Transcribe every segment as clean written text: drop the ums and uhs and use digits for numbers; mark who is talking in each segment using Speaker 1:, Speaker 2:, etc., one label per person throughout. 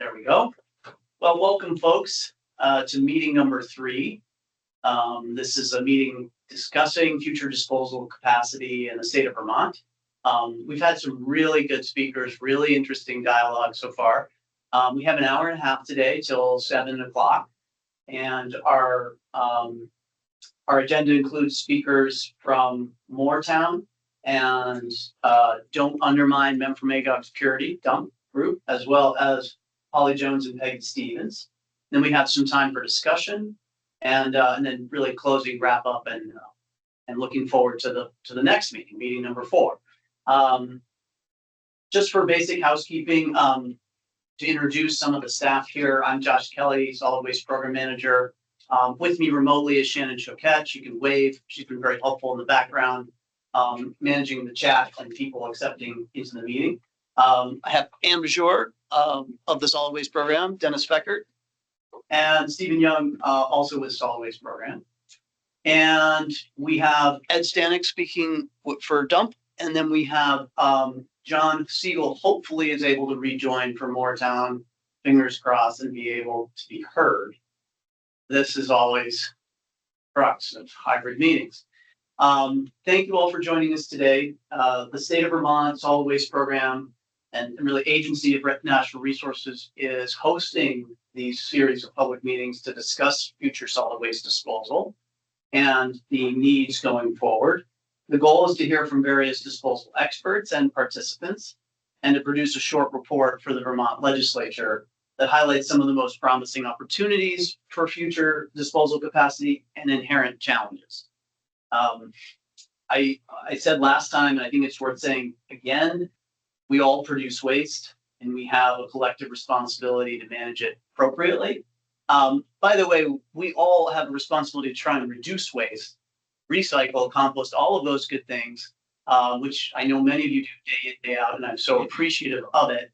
Speaker 1: There we go. Well, welcome folks to meeting number 3. This is a meeting discussing future disposal capacity in the state of Vermont. We've had some really good speakers, really interesting dialogue so far. We have an hour and a half today till 7 o'clock, and our agenda includes speakers from Moretown and Don't Undermine Memphremagog's Purity dump group, as well as Holly Jones and Peggy Stevens. Then we have some time for discussion, and then really closing wrap up and looking forward to the next meeting, meeting number 4. Just for basic housekeeping, to introduce some of the staff here, I'm Josh Kelly, Solid Waste Program Manager. With me remotely is Shannon Choquette. She can wave. She's been very helpful in the background, managing the chat and people accepting into the meeting. I have Anne Bajor of the Solid Waste Program, Dennis Feckert, and Stephen Young, also with Solid Waste Program. And we have Ed Stanak speaking for dump. And then we have John Siegel, hopefully is able to rejoin for Moretown, fingers crossed, and be able to be heard. This is always crux of hybrid meetings. Thank you all for joining us today. The State of Vermont Solid Waste Program and really Agency of National Resources is hosting these series of public meetings to discuss future solid waste disposal and the needs going forward. The goal is to hear from various disposal experts and participants and to produce a short report for the Vermont legislature that highlights some of the most promising opportunities for future disposal capacity and inherent challenges. I said last time, and I think it's worth saying again, we all produce waste and we have a collective responsibility to manage it appropriately. By the way, we all have a responsibility to try and reduce waste, recycle, compost, all of those good things, which I know many of you do day in, day out, and I'm so appreciative of it.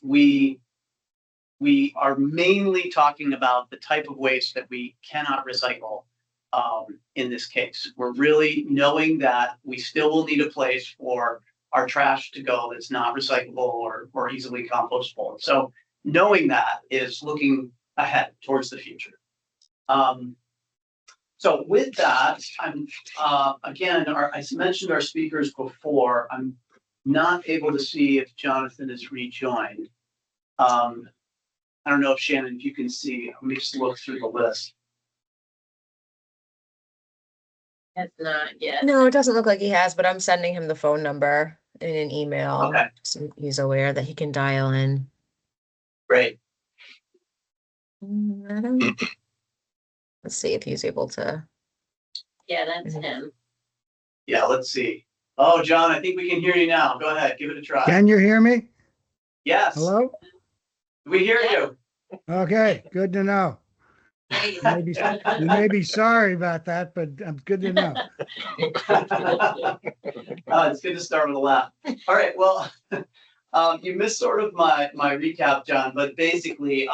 Speaker 1: We are mainly talking about the type of waste that we cannot recycle in this case. We're really knowing that we still will need a place for our trash to go that's not recyclable or easily compostable. So knowing that is looking ahead towards the future. So with that, I'm again, I mentioned our speakers before. I'm not able to see if Jonathan is rejoined. I don't know if Shannon, if you can see, let me just look through the list.
Speaker 2: It's not yet.
Speaker 3: No, it doesn't look like he has, but I'm sending him the phone number in an email.
Speaker 1: Okay.
Speaker 3: So he's aware that he can dial in.
Speaker 1: Great.
Speaker 3: Let's see if he's able to.
Speaker 2: Yeah, that's him.
Speaker 1: Yeah, let's see. Oh, John, I think we can hear you now. Go ahead, give it a try.
Speaker 4: Can you hear me?
Speaker 1: Yes.
Speaker 4: Hello?
Speaker 1: We hear you.
Speaker 4: Okay, good to know. You may be sorry about that, but good to know.
Speaker 1: It's good to start with a laugh. All right, well, you missed sort of my recap, John, but basically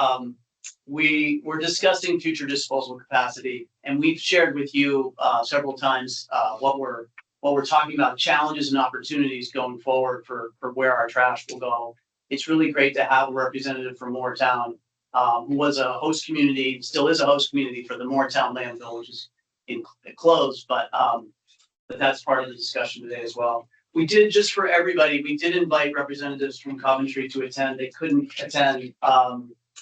Speaker 1: we're discussing future disposal capacity, and we've shared with you several times what we're talking about, challenges and opportunities going forward for where our trash will go. It's really great to have a representative from Moretown, who was a host community, still is a host community for the Moretown landfill, which is closed, but that's part of the discussion today as well. We did, just for everybody, we did invite representatives from Coventry to attend. They couldn't attend.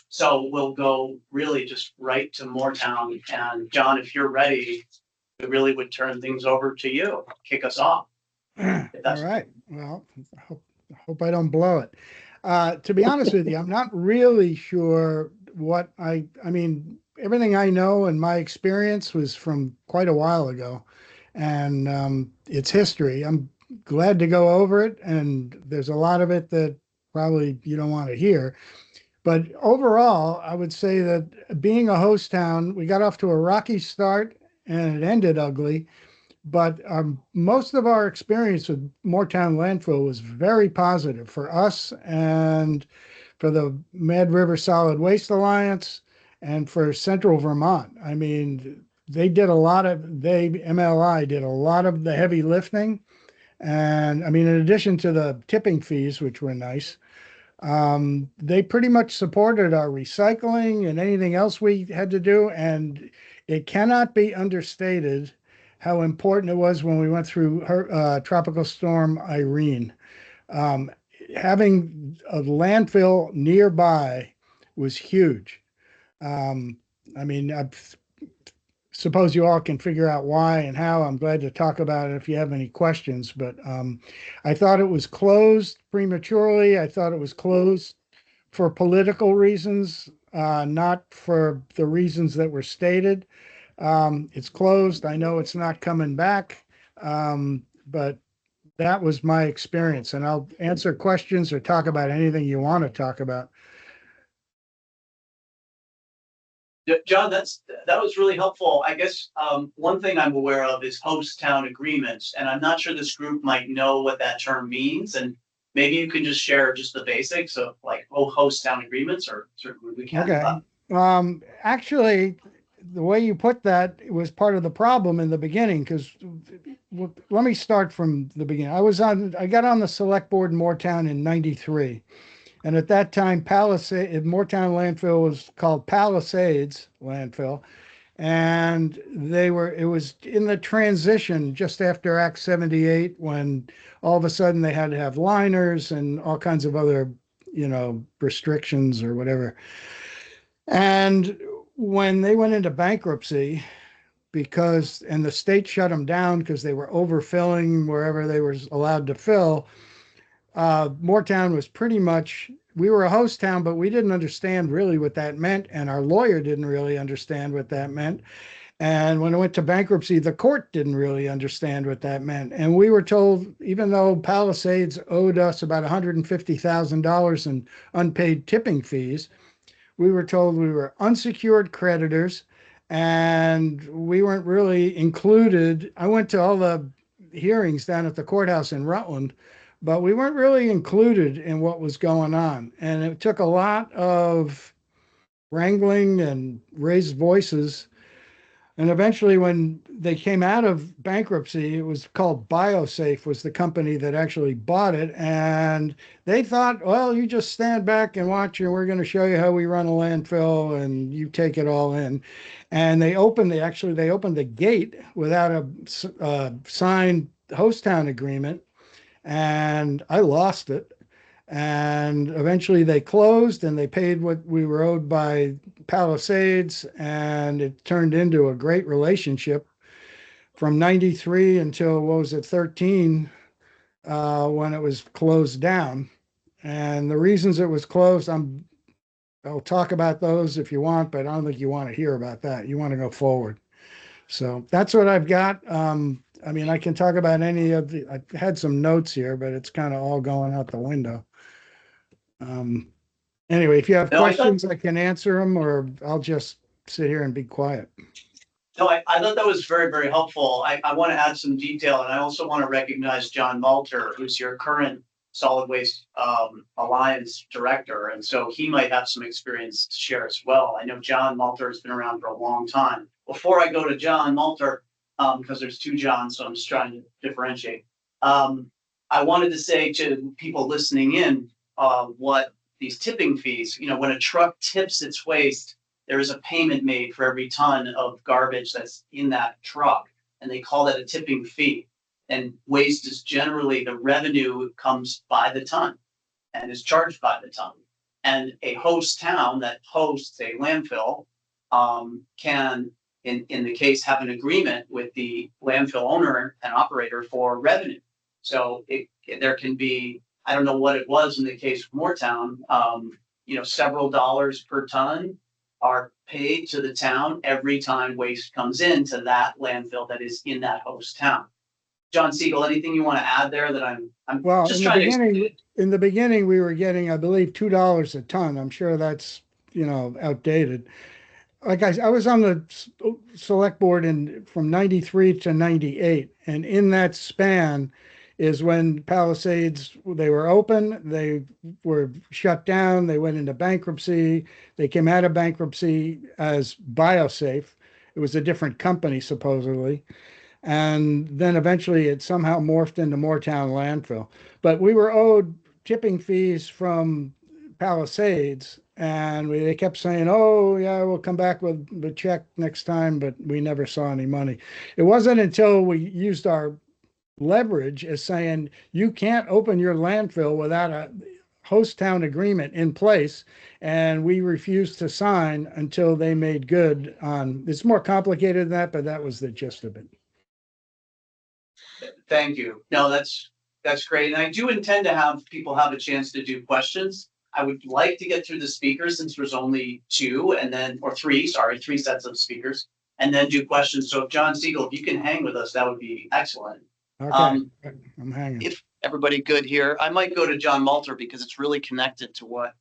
Speaker 1: So we'll go really just right to Moretown. And John, if you're ready, we really would turn things over to you. Kick us off.
Speaker 4: All right. Well, hope I don't blow it. To be honest with you, I'm not really sure what I mean, everything I know and my experience was from quite a while ago, and it's history. I'm glad to go over it, and there's a lot of it that probably you don't want to hear. But overall, I would say that being a host town, we got off to a rocky start and it ended ugly. But most of our experience with Moretown Landfill was very positive for us and for the Mad River Solid Waste Alliance and for Central Vermont. I mean, MLI did a lot of the heavy lifting. And I mean, in addition to the tipping fees, which were nice, They pretty much supported our recycling and anything else we had to do. And it cannot be understated how important it was when we went through Tropical Storm Irene. Um, Having a landfill nearby was huge. Um, I mean, I suppose you all can figure out why and how. I'm glad to talk about it if you have any questions, but I thought it was closed prematurely. I thought it was closed for political reasons, not for the reasons that were stated. It's closed. I know it's not coming back, but that was my experience. And I'll answer questions or talk about anything you want to talk about.
Speaker 1: John, that was really helpful. I guess one thing I'm aware of is host town agreements, and I'm not sure this group might know what that term means. And maybe you can just share just the basics of like host town agreements, or certainly we can.
Speaker 4: Okay. Actually, the way you put that was part of the problem in the beginning, because let me start from the beginning. I got on the select board in Moretown in '93. And at that time, Moretown landfill was called Palisades landfill. And it was in the transition just after Act 78, when all of a sudden they had to have liners and all kinds of other, restrictions or whatever. And when they went into bankruptcy, and the state shut them down because they were overfilling wherever they were allowed to fill, Moretown was pretty much, we were a host town, but we didn't understand really what that meant. And our lawyer didn't really understand what that meant. And when it went to bankruptcy, the court didn't really understand what that meant. And we were told, even though Palisades owed us about $150,000 in unpaid tipping fees, we were told we were unsecured creditors and we weren't really included. I went to all the hearings down at the courthouse in Rutland, but we weren't really included in what was going on. And it took a lot of wrangling and raised voices. And eventually, when they came out of bankruptcy, it was called BioSafe, was the company that actually bought it. And they thought, well, you just stand back and watch, and we're going to show you how we run a landfill, and you take it all in. And they opened the gate without a signed host town agreement. And I lost it. And eventually they closed and they paid what we were owed by Palisades. And it turned into a great relationship from '93 until, 13, when it was closed down. And the reasons it was closed, I'll talk about those if you want, but I don't think you want to hear about that. You want to go forward. So that's what I've got. I mean, I can talk about I had some notes here, but it's kind of all going out the window. Anyway, if you have questions, I can answer them, or I'll just sit here and be quiet.
Speaker 1: No, I thought that was very, very helpful. I want to add some detail, and I also want to recognize John Malter, who's your current Solid Waste Alliance director. And so he might have some experience to share as well. I know John Malter has been around for a long time. Before I go to John Malter, because there's two Johns, so I'm just trying to differentiate. I wanted to say to people listening in what these tipping fees, when a truck tips its waste, there is a payment made for every ton of garbage that's in that truck, and they call that a tipping fee. And waste is generally, the revenue comes by the ton and is charged by the ton. And a host town that hosts a landfill can, in the case, have an agreement with the landfill owner and operator for revenue. So there can be, I don't know what it was in the case of Moretown, several dollars per ton are paid to the town every time waste comes into that landfill that is in that host town. John Siegel, anything you want to add there that I'm
Speaker 4: well,
Speaker 1: just
Speaker 4: in the beginning, we were getting, I believe, $2 a ton. I'm sure that's, outdated. Like I was on the select board from '93 to '98. And in that span is when Palisades, they were open, they were shut down, they went into bankruptcy, they came out of bankruptcy as BioSafe. It was a different company, supposedly. And then eventually it somehow morphed into Moretown landfill. But we were owed tipping fees from Palisades, and they kept saying, "Oh yeah, we'll come back with the check next time," but we never saw any money. It wasn't until we used our leverage as saying you can't open your landfill without a host town agreement in place, and we refused to sign until they made good on. It's more complicated than that, but that was the gist of it.
Speaker 1: Thank you. No, that's great. And I do intend to have people have a chance to do questions. I would like to get through the speakers since there's only two and then, or three, sorry, three sets of speakers, and then do questions. So if John Siegel, if you can hang with us, that would be excellent.
Speaker 4: Okay, I'm hanging.
Speaker 1: If everybody good here, I might go to John Malter because it's really connected to what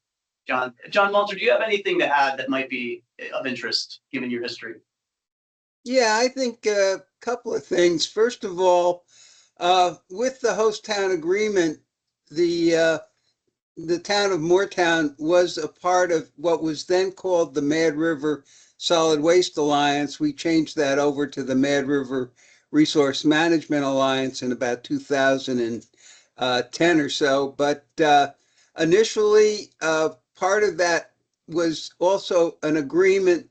Speaker 1: John Malter, do you have anything to add that might be of interest given your history?
Speaker 5: Yeah, I think a couple of things. First of all, with the host town agreement, the town of Moretown was a part of what was then called the Mad River Solid Waste Alliance. We changed that over to the Mad River Resource Management Alliance in about 2010 or so. But initially, part of that was also an agreement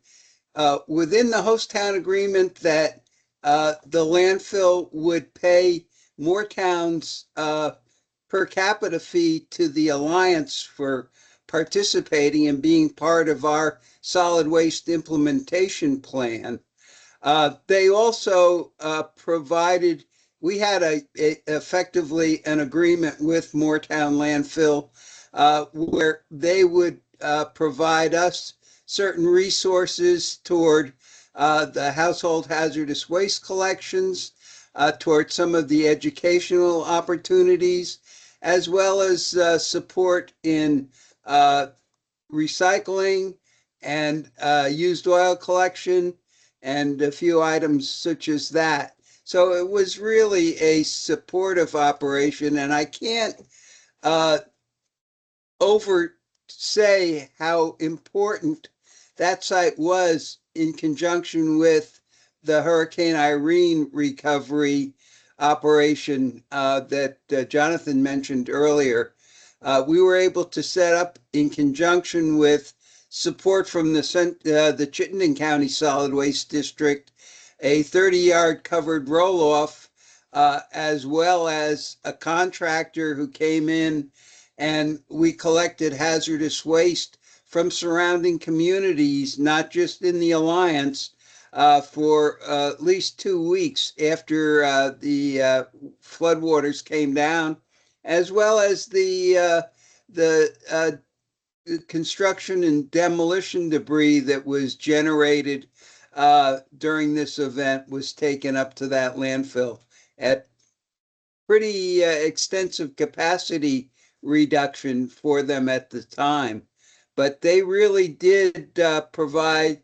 Speaker 5: within the host town agreement that the landfill would pay Moretown's per capita fee to the Alliance for participating and being part of our solid waste implementation plan. They also provided, we had effectively an agreement with Moretown Landfill where they would provide us certain resources toward the household hazardous waste collections, toward some of the educational opportunities, as well as support in recycling and used oil collection and a few items such as that. So it was really a supportive operation, and I can't oversay how important that site was in conjunction with the Hurricane Irene recovery operation that Jonathan mentioned earlier. We were able to set up, in conjunction with support from the Chittenden County Solid Waste District, a 30-yard covered roll-off, as well as a contractor who came in, and we collected hazardous waste from surrounding communities, not just in the Alliance, for at least 2 weeks after the floodwaters came down, as well as the construction and demolition debris that was generated during this event was taken up to that landfill at pretty extensive capacity reduction for them at the time. But they really did provide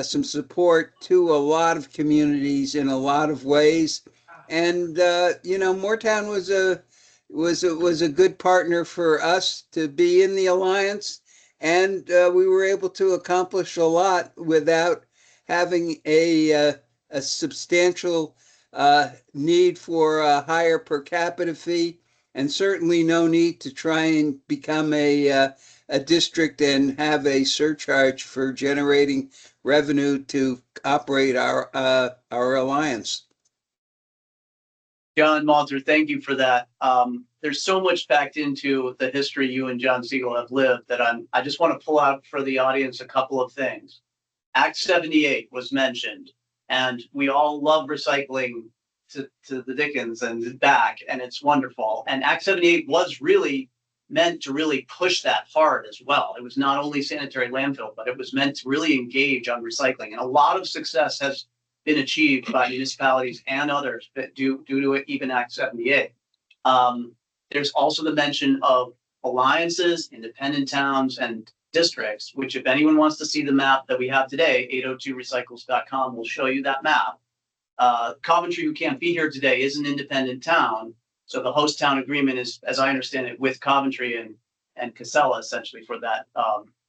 Speaker 5: some support to a lot of communities in a lot of ways. And Moretown was a good partner for us to be in the Alliance, and we were able to accomplish a lot without having a substantial need for a higher per capita fee, and certainly no need to try and become a district and have a surcharge for generating revenue to operate our alliance.
Speaker 1: John Malter, thank you for that. There's so much packed into the history you and John Siegel have lived that I just want to pull out for the audience a couple of things. Act 78 was mentioned, and we all love recycling to the Dickens and back, and it's wonderful. And Act 78 was really meant to really push that hard as well. It was not only sanitary landfill, but it was meant to really engage on recycling. And a lot of success has been achieved by municipalities and others due to it, even Act 78. There's also the mention of alliances, independent towns, and districts, which if anyone wants to see the map that we have today, 802recycles.com will show you that map. Coventry, who can't be here today, is an independent town. So the host town agreement is, as I understand it, with Coventry and Casella, essentially, for that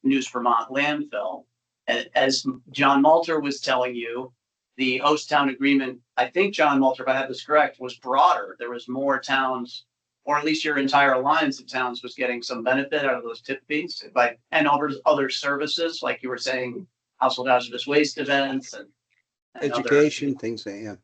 Speaker 1: News Vermont landfill. And as John Malter was telling you, the host town agreement, I think, John Malter, if I have this correct, was broader. There was more towns or at least your entire alliance of towns was getting some benefit out of those tip fees, and other services, like you were saying, household hazardous waste events and other.
Speaker 5: Education, things like that.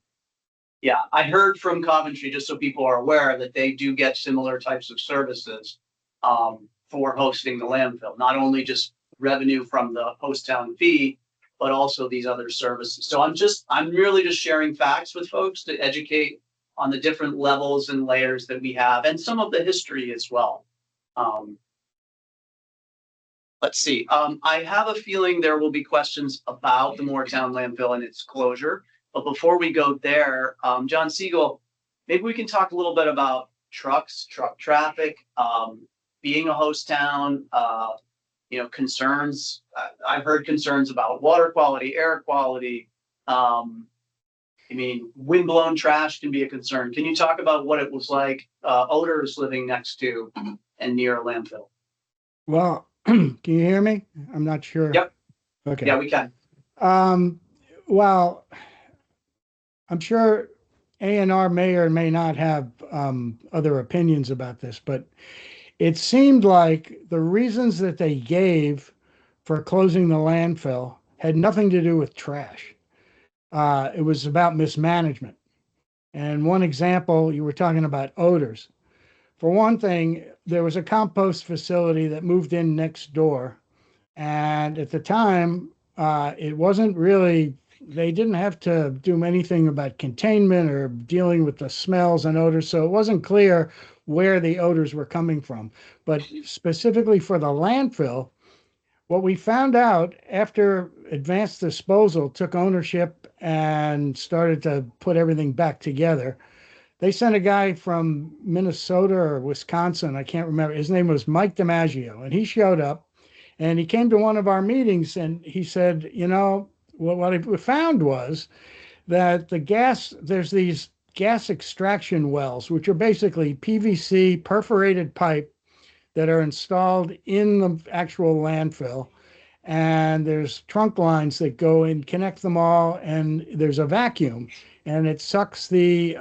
Speaker 1: Yeah, I heard from Coventry, just so people are aware, that they do get similar types of services for hosting the landfill, not only just revenue from the host town fee, but also these other services. So I'm really just sharing facts with folks to educate on the different levels and layers that we have, and some of the history as well. Let's see. I have a feeling there will be questions about the Moretown landfill and its closure. But before we go there, John Siegel, maybe we can talk a little bit about trucks, truck traffic, being a host town, concerns. I've heard concerns about water quality, air quality. Windblown trash can be a concern. Can you talk about what it was like, odors living next to and near a landfill?
Speaker 4: Well, can you hear me? I'm not sure.
Speaker 1: Yep.
Speaker 4: Okay.
Speaker 1: Yeah, we can.
Speaker 4: Well, I'm sure A&R may or may not have other opinions about this, but it seemed like the reasons that they gave for closing the landfill had nothing to do with trash. It was about mismanagement. And one example, you were talking about odors. For one thing, there was a compost facility that moved in next door. And at the time, it wasn't really, they didn't have to do anything about containment or dealing with the smells and odors. So it wasn't clear where the odors were coming from. But specifically for the landfill, what we found out after Advanced Disposal took ownership and started to put everything back together, they sent a guy from Minnesota or Wisconsin, I can't remember. His name was Mike DiMaggio, and he showed up and he came to one of our meetings and he said, what we found was that there's these gas extraction wells, which are basically PVC perforated pipe that are installed in the actual landfill. And there's trunk lines that go and connect them all. And there's a vacuum and it sucks the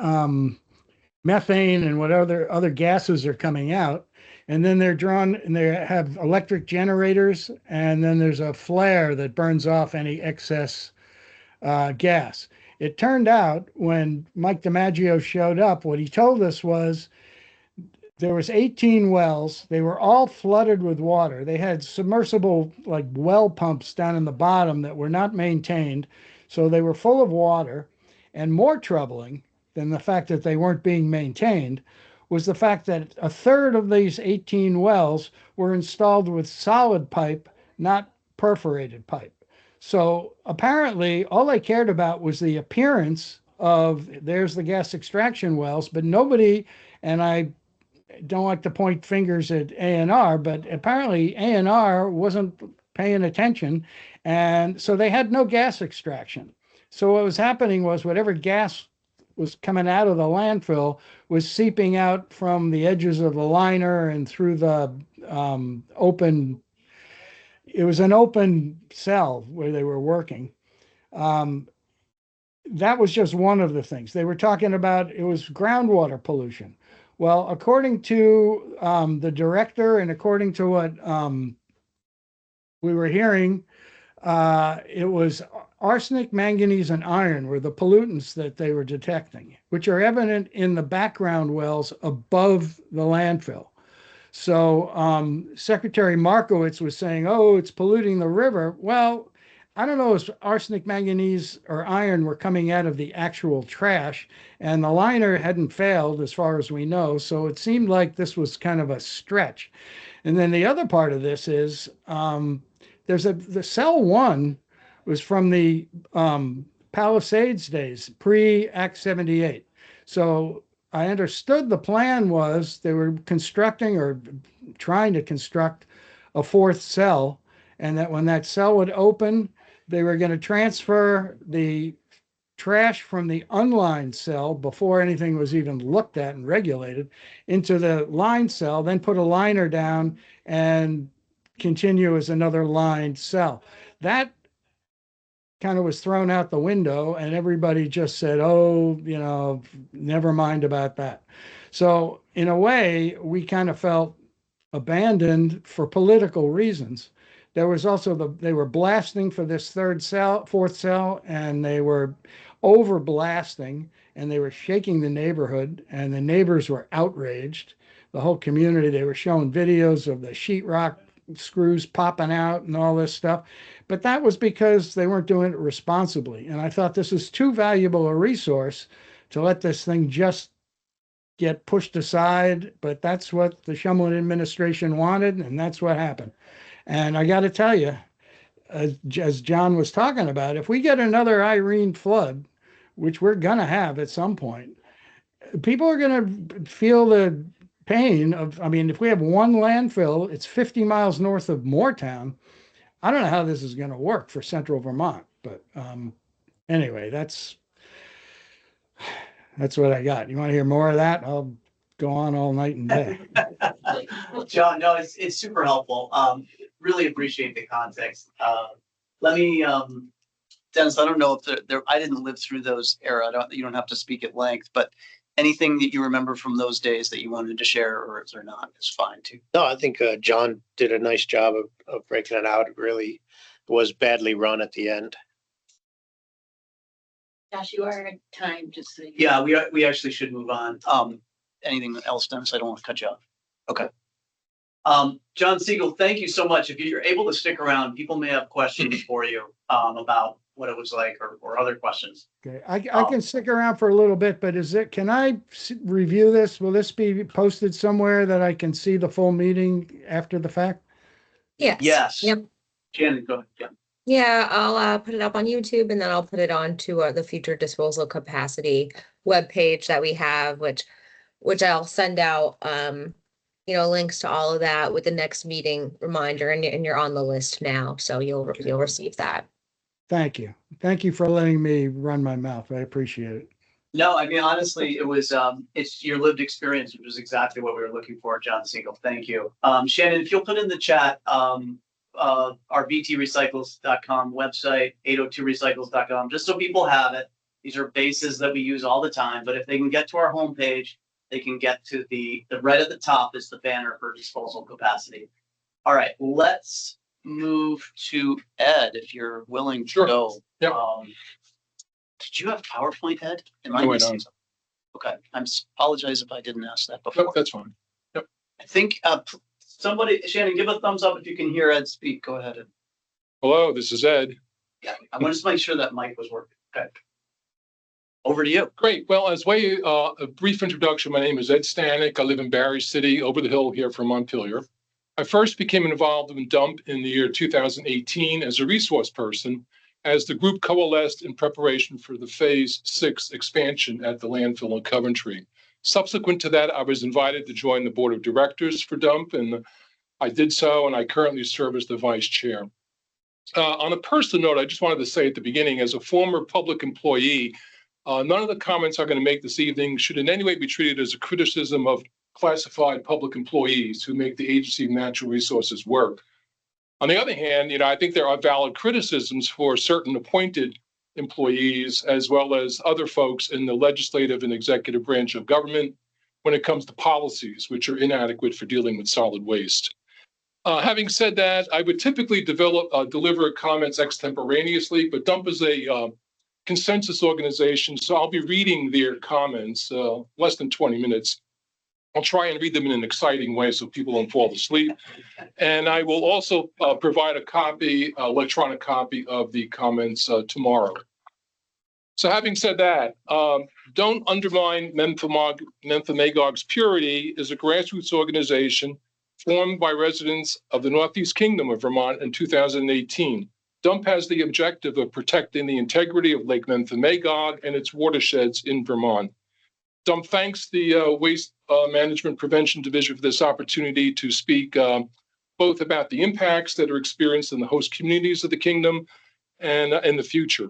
Speaker 4: methane and what other gases are coming out. And then they're drawn and they have electric generators. And then there's a flare that burns off any excess gas. It turned out when Mike DiMaggio showed up, what he told us was there was 18 wells. They were all flooded with water. They had submersible like well pumps down in the bottom that were not maintained. So they were full of water. And more troubling than the fact that they weren't being maintained was the fact that a third of these 18 wells were installed with solid pipe, not perforated pipe. So apparently all they cared about was the appearance of there's the gas extraction wells, but nobody, and I don't like to point fingers at A&R, but apparently A&R wasn't paying attention. And so they had no gas extraction. So what was happening was whatever gas was coming out of the landfill was seeping out from the edges of the liner and through the open. It was an open cell where they were working. That was just one of the things. They were talking about it was groundwater pollution. Well, according to the director and according to what we were hearing, it was arsenic, manganese, and iron were the pollutants that they were detecting, which are evident in the background wells above the landfill. So Secretary Markowitz was saying, oh, it's polluting the river. Well, I don't know if arsenic, manganese, or iron were coming out of the actual trash, and the liner hadn't failed as far as we know. So it seemed like this was kind of a stretch. And then the other part of this is the cell one was from the Palisades days, pre-Act 78. So I understood the plan was they were constructing or trying to construct a fourth cell, and that when that cell would open, they were going to transfer the trash from the unlined cell before anything was even looked at and regulated into the lined cell, then put a liner down and continue as another lined cell. That kind of was thrown out the window and everybody just said, oh, never mind about that. So in a way, we kind of felt abandoned for political reasons. There was also they were blasting for this fourth cell, and they were over blasting, and they were shaking the neighborhood, and the neighbors were outraged. The whole community, they were showing videos of the sheetrock screws popping out and all this stuff. But that was because they weren't doing it responsibly. And I thought this is too valuable a resource to let this thing just get pushed aside. But that's what the Shumlin administration wanted, and that's what happened. And I got to tell you, as John was talking about, if we get another Irene flood, which we're going to have at some point, people are going to feel the pain of, I mean, if we have one landfill, it's 50 miles north of Moretown. I don't know how this is going to work for central Vermont, but anyway, that's what I got. You want to hear more of that? I'll go on all night and day.
Speaker 1: John, no, it's super helpful. Really appreciate the context. Let me, Dennis, I don't know if I didn't live through those era. You don't have to speak at length, but anything that you remember from those days that you wanted to share or not is fine too.
Speaker 6: No, I think John did a nice job of breaking it out. It really was badly run at the end.
Speaker 2: Josh, you are at time, just so you.
Speaker 1: Yeah, we actually should move on. Anything else, Dennis? I don't want to cut you off. Okay. John Siegel, thank you so much. If you're able to stick around, people may have questions for you about what it was like or other questions.
Speaker 4: Okay, I can stick around for a little bit, but can I review this? Will this be posted somewhere that I can see the full meeting after the fact?
Speaker 3: Yes.
Speaker 1: Yes.
Speaker 3: Yep.
Speaker 1: Shannon, go ahead. Yeah.
Speaker 3: Yeah, I'll put it up on YouTube, and then I'll put it on to the future disposal capacity webpage that we have, which I'll send out links to all of that with the next meeting reminder, and you're on the list now, so you'll receive that.
Speaker 4: Thank you. Thank you for letting me run my mouth. I appreciate it.
Speaker 1: No, I mean, honestly, it was, it's your lived experience, which was exactly what we were looking for, John Siegel. Thank you. Shannon, if you'll put in the chat, our vtrecycles.com website, 802recycles.com, just so people have it. These are bases that we use all the time, but if they can get to our homepage, they can get to the right at the top is the banner for disposal capacity. All right, let's move to Ed, if you're willing to go.
Speaker 7: Yep.
Speaker 1: Did you have PowerPoint, Ed? Am I
Speaker 7: No, I
Speaker 1: missing
Speaker 7: don't.
Speaker 1: something? Okay, apologize if I didn't ask that before.
Speaker 7: Nope, that's fine.
Speaker 1: I think somebody, Shannon, give a thumbs up if you can hear Ed speak. Go ahead. Ed.
Speaker 7: Hello, this is Ed.
Speaker 1: Yeah, I want to just make sure that mic was working. Okay. Over to you.
Speaker 7: Great. Well, as a brief introduction, my name is Ed Stanak. I live in Barry City, over the hill here from Montpelier. I first became involved in DUMP in the year 2018 as a resource person, as the group coalesced in preparation for the Phase 6 expansion at the landfill in Coventry. Subsequent to that, I was invited to join the board of directors for DUMP, and I did so, and I currently serve as the vice chair. On a personal note, I just wanted to say at the beginning, as a former public employee, none of the comments I'm going to make this evening should in any way be treated as a criticism of classified public employees who make the Agency of Natural Resources work. On the other hand, I think there are valid criticisms for certain appointed employees, as well as other folks in the legislative and executive branch of government when it comes to policies which are inadequate for dealing with solid waste. Having said that, I would typically deliver comments extemporaneously, but DUMP is a consensus organization, so I'll be reading their comments, less than 20 minutes. I'll try and read them in an exciting way so people don't fall asleep. And I will also provide a copy, electronic copy of the comments tomorrow. So having said that, Don't Undermine Memphremagog's Purity is a grassroots organization formed by residents of the Northeast Kingdom of Vermont in 2018. DUMP has the objective of protecting the integrity of Lake Memphremagog and its watersheds in Vermont. DUMP thanks the Waste Management Prevention Division for this opportunity to speak both about the impacts that are experienced in the host communities of the kingdom and in the future.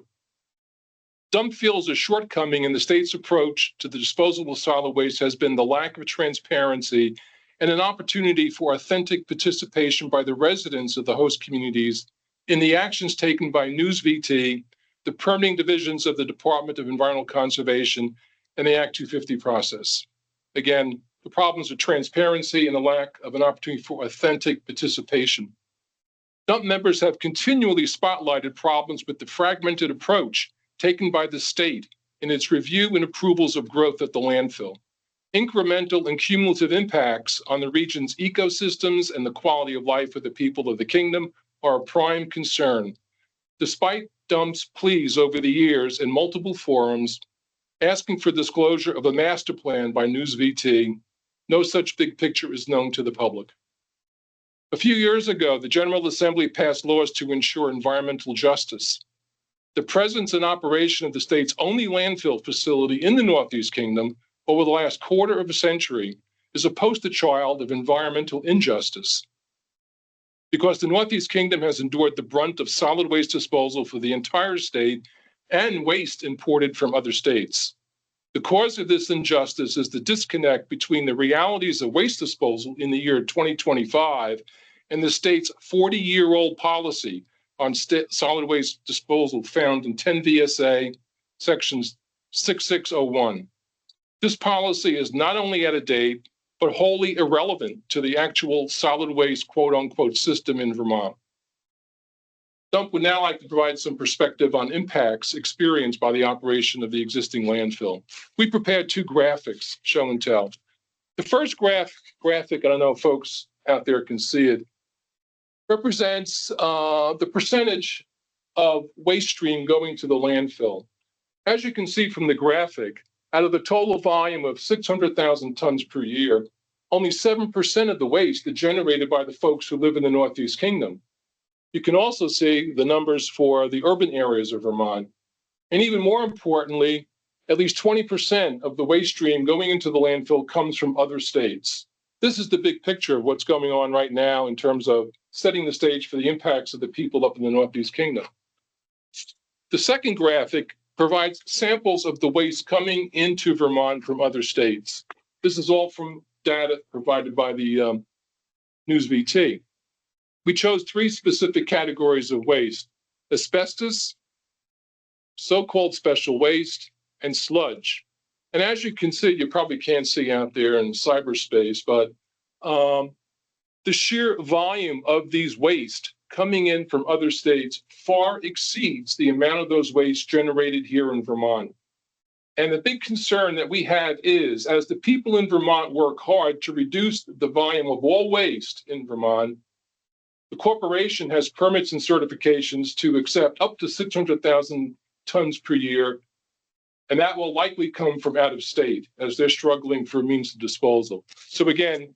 Speaker 7: DUMP feels a shortcoming in the state's approach to the disposal of solid waste has been the lack of transparency and an opportunity for authentic participation by the residents of the host communities in the actions taken by News VT, the permitting divisions of the Department of Environmental Conservation, and the Act 250 process. Again, the problems of transparency and the lack of an opportunity for authentic participation. Dump members have continually spotlighted problems with the fragmented approach taken by the state in its review and approvals of growth at the landfill. Incremental and cumulative impacts on the region's ecosystems and the quality of life of the people of the kingdom are a prime concern. Despite Dump's pleas over the years in multiple forums asking for disclosure of a master plan by News VT, no such big picture is known to the public. A few years ago, the General Assembly passed laws to ensure environmental justice. The presence and operation of the state's only landfill facility in the Northeast Kingdom over the last quarter of a century is a poster child of environmental injustice. Because the Northeast Kingdom has endured the brunt of solid waste disposal for the entire state and waste imported from other states. The cause of this injustice is the disconnect between the realities of waste disposal in the year 2025 and the state's 40-year-old policy on solid waste disposal found in 10 VSA sections 6601. This policy is not only out of date, but wholly irrelevant to the actual solid waste quote-unquote system in Vermont. Dump would now like to provide some perspective on impacts experienced by the operation of the existing landfill. We prepared two graphics, show and tell. The first graphic, I don't know if folks out there can see it, represents the percentage of waste stream going to the landfill. As you can see from the graphic, out of the total volume of 600,000 tons per year, only 7% of the waste is generated by the folks who live in the Northeast Kingdom. You can also see the numbers for the urban areas of Vermont. And even more importantly, at least 20% of the waste stream going into the landfill comes from other states. This is the big picture of what's going on right now in terms of setting the stage for the impacts of the people up in the Northeast Kingdom. The second graphic provides samples of the waste coming into Vermont from other states. This is all from data provided by the News VT. We chose three specific categories of waste: asbestos, so-called special waste, and sludge. And as you can see, you probably can't see out there in cyberspace, but the sheer volume of these waste coming in from other states far exceeds the amount of those wastes generated here in Vermont. And the big concern that we have is, as the people in Vermont work hard to reduce the volume of all waste in Vermont, the corporation has permits and certifications to accept up to 600,000 tons per year, and that will likely come from out of state as they're struggling for means of disposal. So again,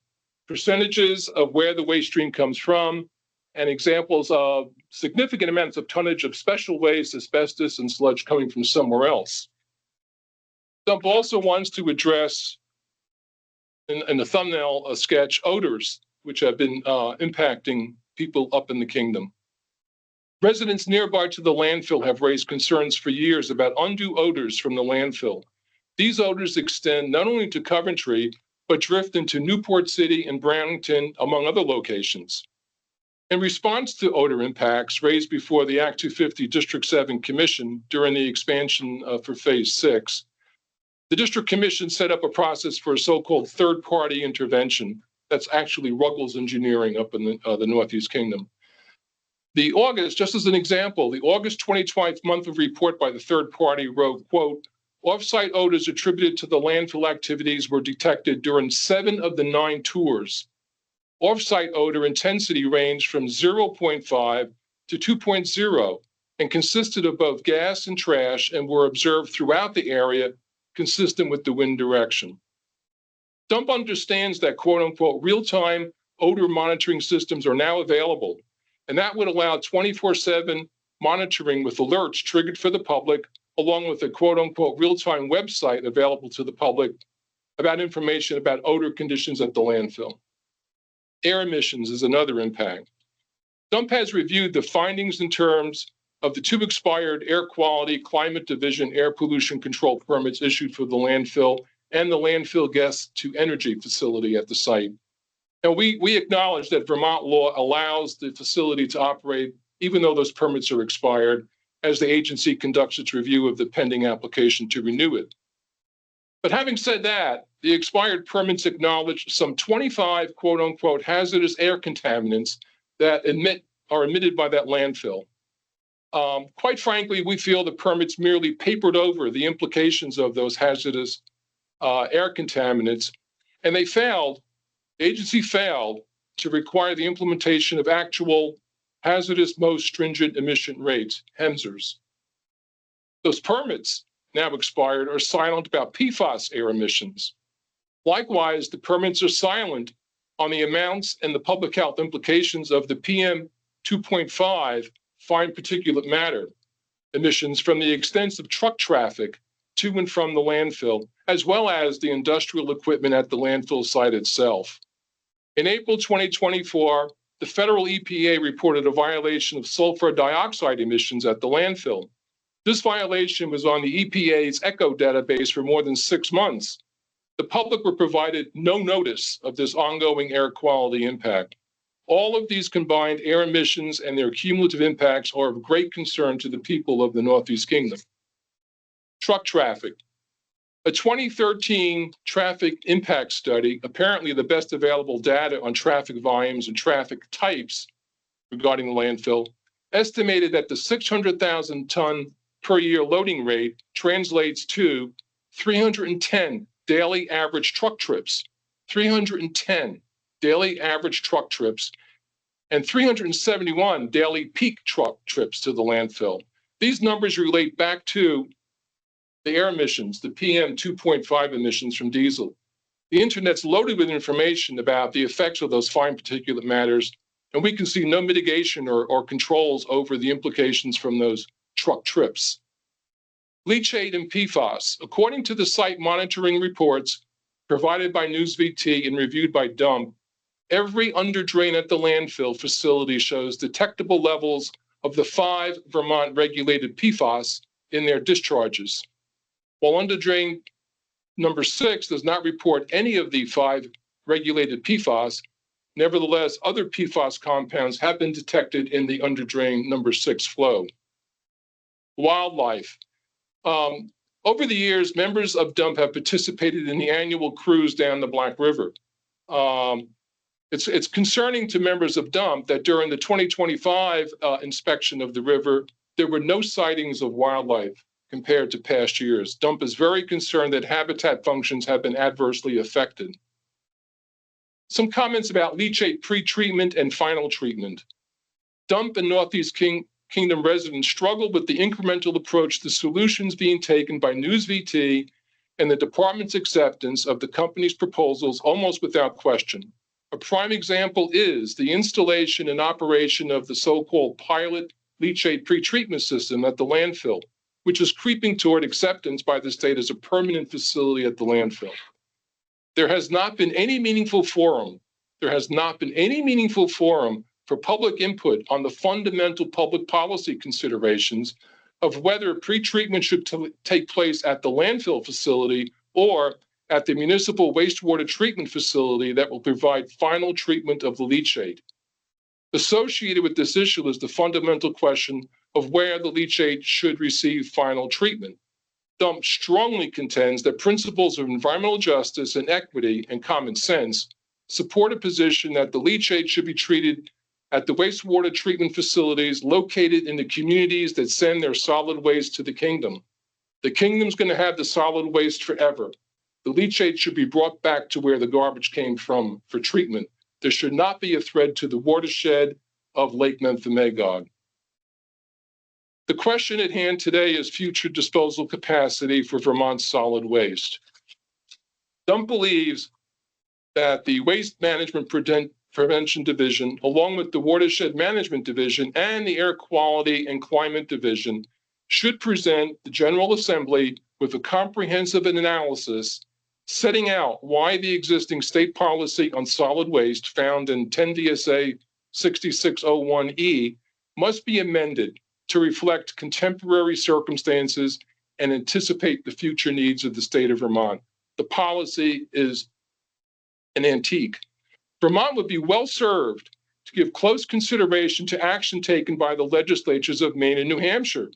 Speaker 7: percentages of where the waste stream comes from and examples of significant amounts of tonnage of special waste, asbestos, and sludge coming from somewhere else. Dump also wants to address, in the thumbnail sketch, odors, which have been impacting people up in the kingdom. Residents nearby to the landfill have raised concerns for years about undue odors from the landfill. These odors extend not only to Coventry, but drift into Newport City and Brownington, among other locations. In response to odor impacts raised before the Act 250 District 7 Commission during the expansion for Phase 6, the District Commission set up a process for a so-called third-party intervention. That's actually Ruggles Engineering up in the Northeast Kingdom. Just as an example, the August 2020 monthly report by the third party wrote, quote, "Off-site odors attributed to the landfill activities were detected during 7 of the 9 tours. Off-site odor intensity ranged from 0.5 to 2.0 and consisted of both gas and trash and were observed throughout the area, consistent with the wind direction." Dump understands that quote-unquote real-time odor monitoring systems are now available, and that would allow 24/7 monitoring with alerts triggered for the public, along with a quote-unquote real-time website available to the public about information about odor conditions at the landfill. Air emissions is another impact. Dump has reviewed the findings in terms of the 2 expired air quality climate division air pollution control permits issued for the landfill and the landfill gas to energy facility at the site. Now, we acknowledge that Vermont law allows the facility to operate even though those permits are expired, as the agency conducts its review of the pending application to renew it. But having said that, the expired permits acknowledge some 25 quote unquote hazardous air contaminants that are emitted by that landfill. Quite frankly, we feel the permits merely papered over the implications of those hazardous air contaminants, and the agency failed to require the implementation of actual hazardous most stringent emission rates, HEMSRs. Those permits, now expired, are silent about PFAS air emissions. Likewise, the permits are silent on the amounts and the public health implications of the PM 2.5 fine particulate matter emissions from the extensive truck traffic to and from the landfill, as well as the industrial equipment at the landfill site itself. In April 2024, the federal EPA reported a violation of sulfur dioxide emissions at the landfill. This violation was on the EPA's ECHO database for more than 6 months. The public were provided no notice of this ongoing air quality impact. All of these combined air emissions and their cumulative impacts are of great concern to the people of the Northeast Kingdom. Truck traffic. A 2013 traffic impact study, apparently the best available data on traffic volumes and traffic types regarding the landfill, estimated that the 600,000 ton per year loading rate translates to 310 daily average truck trips, 310 daily average truck trips, and 371 daily peak truck trips to the landfill. These numbers relate back to the air emissions, the PM 2.5 emissions from diesel. The internet's loaded with information about the effects of those fine particulate matters, and we can see no mitigation or controls over the implications from those truck trips. Leachate and PFAS. According to the site monitoring reports provided by NewsVT and reviewed by DUMP, every underdrain at the landfill facility shows detectable levels of the 5 Vermont regulated PFAS in their discharges. While underdrain number 6 does not report any of the 5 regulated PFAS, nevertheless, other PFAS compounds have been detected in the underdrain number 6 flow. Wildlife. Over the years, members of DUMP have participated in the annual cruise down the Black River. It's concerning to members of DUMP that during the 2025 inspection of the river, there were no sightings of wildlife compared to past years. DUMP is very concerned that habitat functions have been adversely affected. Some comments about leachate pre-treatment and final treatment. DUMP and Northeast Kingdom residents struggle with the incremental approach to solutions being taken by NewsVT and the department's acceptance of the company's proposals almost without question. A prime example is the installation and operation of the so-called pilot leachate pretreatment system at the landfill, which is creeping toward acceptance by the state as a permanent facility at the landfill. There has not been any meaningful forum. For public input on the fundamental public policy considerations of whether pretreatment should take place at the landfill facility or at the municipal wastewater treatment facility that will provide final treatment of the leachate. Associated with this issue is the fundamental question of where the leachate should receive final treatment. DUMP strongly contends that principles of environmental justice and equity and common sense support a position that the leachate should be treated at the wastewater treatment facilities located in the communities that send their solid waste to the kingdom. The kingdom's going to have the solid waste forever. The leachate should be brought back to where the garbage came from for treatment. There should not be a threat to the watershed of Lake Memphremagog. The question at hand today is future disposal capacity for Vermont's solid waste. DUMP believes that the Waste Management Prevention Division, along with the Watershed Management Division and the Air Quality and Climate Division, should present the General Assembly with a comprehensive analysis setting out why the existing state policy on solid waste found in 10 VSA 6601E must be amended to reflect contemporary circumstances and anticipate the future needs of the state of Vermont. The policy is an antique. Vermont would be well served to give close consideration to action taken by the legislatures of Maine and New Hampshire,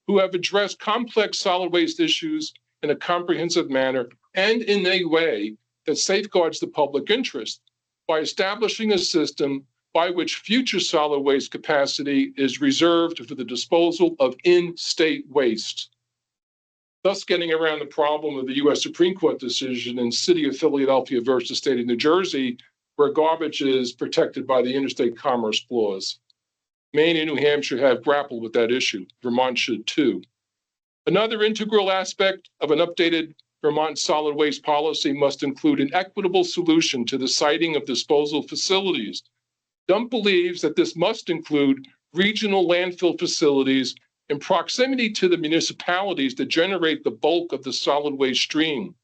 Speaker 7: who have addressed complex solid waste issues in a comprehensive manner and in a way that safeguards the public interest by establishing a system by which future solid waste capacity is reserved for the disposal of in-state waste, thus getting around the problem of the U.S. Supreme Court decision in City of Philadelphia versus State of New Jersey, where garbage is protected by the Interstate Commerce Clause. Maine and New Hampshire have grappled with that issue. Vermont should too. Another integral aspect of an updated Vermont solid waste policy must include an equitable solution to the siting of disposal facilities. Dump believes that this must include regional landfill facilities in proximity to the municipalities that generate the bulk of the solid waste stream.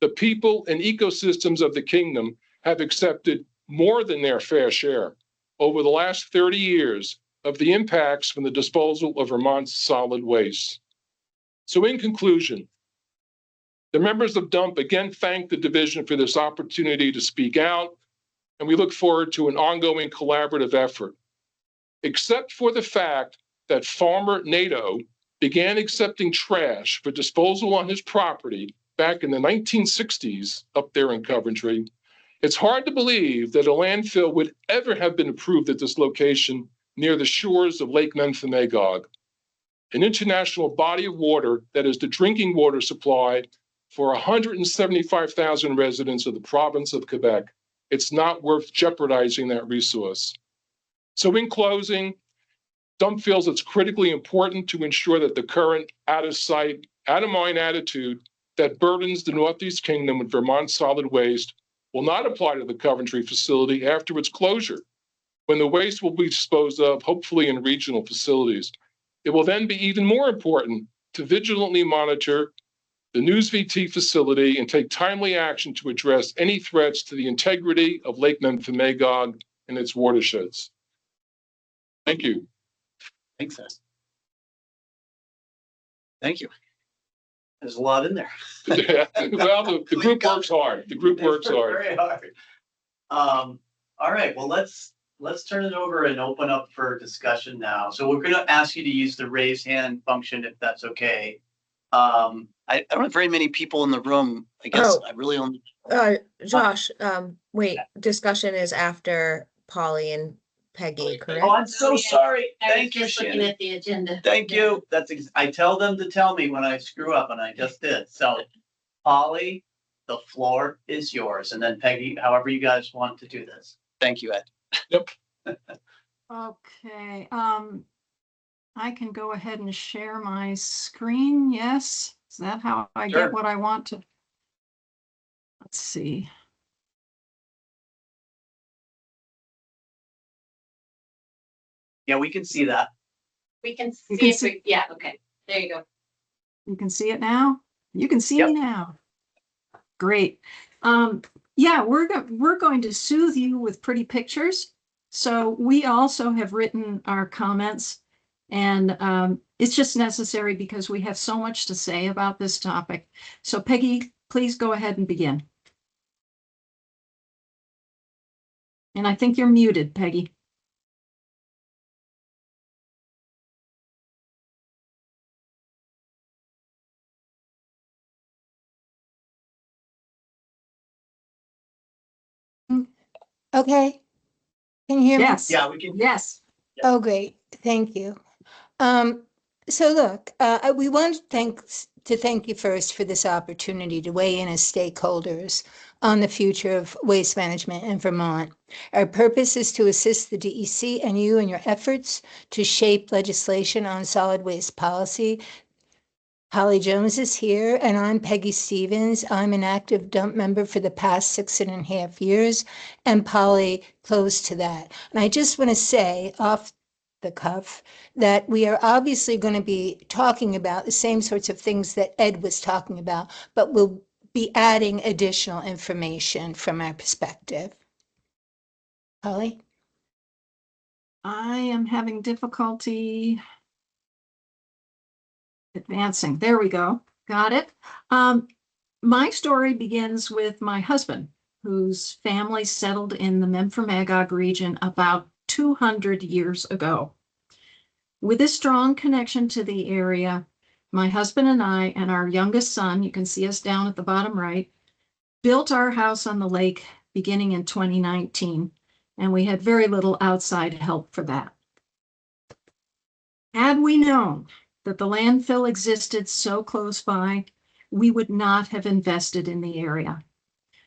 Speaker 7: The people and ecosystems of the kingdom have accepted more than their fair share over the last 30 years of the impacts from the disposal of Vermont's solid waste. So in conclusion, the members of DUMP again thank the division for this opportunity to speak out, and we look forward to an ongoing collaborative effort. Except for the fact that farmer Nato began accepting trash for disposal on his property back in the 1960s up there in Coventry, it's hard to believe that a landfill would ever have been approved at this location near the shores of Lake Memphremagog, an international body of water that is the drinking water supply for 175,000 residents of the province of Quebec. It's not worth jeopardizing that resource. So in closing, DUMP feels it's critically important to ensure that the current out-of-sight, out-of-mind attitude that burdens the Northeast Kingdom with Vermont solid waste will not apply to the Coventry facility after its closure, when the waste will be disposed of, hopefully in regional facilities. It will then be even more important to vigilantly monitor the News VT facility and take timely action to address any threats to the integrity of Lake Memphremagog and its watersheds. Thank you.
Speaker 1: Thanks, Ed. Thank you. There's a lot in there.
Speaker 7: Well, the group works hard. The group works hard.
Speaker 1: Very hard. All right, well, let's turn it over and open up for discussion now. So we're gonna ask you to use the raise hand function if that's okay. I don't have very many people in the room. I guess
Speaker 3: Oh.
Speaker 1: I really only.
Speaker 3: Josh, wait, discussion is after Polly and Peggy, correct?
Speaker 1: Oh, I'm so sorry.
Speaker 2: I was
Speaker 1: Thank you,
Speaker 2: just looking
Speaker 1: Shannon.
Speaker 2: at the agenda.
Speaker 1: Thank you. I tell them to tell me when I screw up, and I just did. So, Polly, the floor is yours, and then Peggy, however you guys want to do this. Thank you, Ed.
Speaker 7: Yep.
Speaker 8: Okay, I can go ahead and share my screen, yes? Is that how I
Speaker 1: Sure.
Speaker 8: get what I want to? Let's see.
Speaker 1: Yeah, we can see that.
Speaker 2: We can
Speaker 8: You
Speaker 2: see
Speaker 8: can
Speaker 2: if
Speaker 8: see-
Speaker 2: we, yeah, okay, there you go.
Speaker 8: You can see it now? You can see
Speaker 1: Yep.
Speaker 8: me now. Great. Yeah, we're going to soothe you with pretty pictures. So we also have written our comments, and it's just necessary because we have so much to say about this topic. So Peggy, please go ahead and begin. And I think you're muted, Peggy.
Speaker 9: Okay, can you hear me?
Speaker 8: Yes.
Speaker 1: Yeah, we can.
Speaker 8: Yes.
Speaker 9: Oh, great, thank you. So look, we want to thank you first for this opportunity to weigh in as stakeholders on the future of waste management in Vermont. Our purpose is to assist the DEC and you in your efforts to shape legislation on solid waste policy. Holly Jones is here, and I'm Peggy Stevens. I'm an active dump member for the past 6.5 years, and Polly close to that. And I just want to say off the cuff that we are obviously going to be talking about the same sorts of things that Ed was talking about, but we'll be adding additional information from our perspective. Polly?
Speaker 8: I am having difficulty advancing. There we go. Got it. My story begins with my husband, whose family settled in the Memphremagog region about 200 years ago. With a strong connection to the area, my husband and I and our youngest son, you can see us down at the bottom right, built our house on the lake beginning in 2019, and we had very little outside help for that. Had we known that the landfill existed so close by, we would not have invested in the area.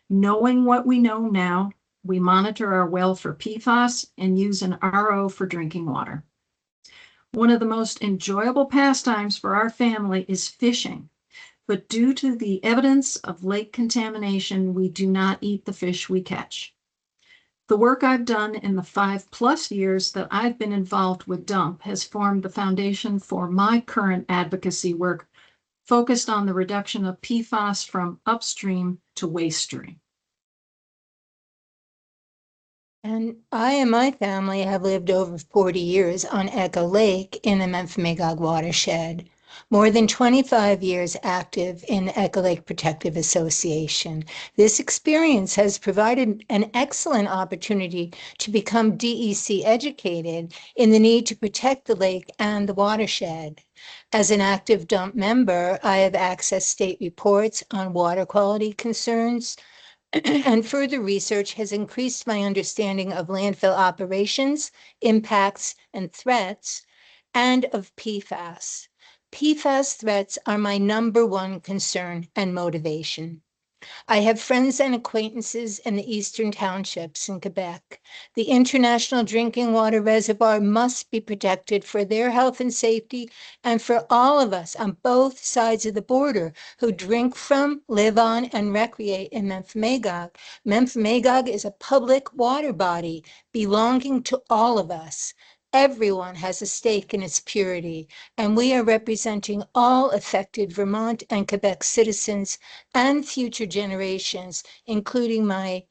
Speaker 8: Knowing what we know now, we monitor our well for PFAS and use an RO for drinking water. One of the most enjoyable pastimes for our family is fishing, but due to the evidence of lake contamination, we do not eat the fish we catch. The work I've done in the 5+ years that I've been involved with DUMP has formed the foundation for my current advocacy work focused on the reduction of PFAS from upstream to waste stream.
Speaker 9: And I and my family have lived over 40 years on Echo Lake in the Memphremagog watershed. More than 25 years active in the Echo Lake Protective Association. This experience has provided an excellent opportunity to become DEC educated in the need to protect the lake and the watershed. As an active DUMP member, I have accessed state reports on water quality concerns, and further research has increased my understanding of landfill operations, impacts, and threats, and of PFAS. PFAS threats are my #1 concern and motivation. I have friends and acquaintances in the eastern townships in Quebec. The International Drinking Water Reservoir must be protected for their health and safety and for all of us on both sides of the border who drink from, live on, and recreate in Memphremagog. Memphremagog is a public water body belonging to all of us. Everyone has a stake in its purity, and we are representing all affected Vermont and Quebec citizens and future generations, including my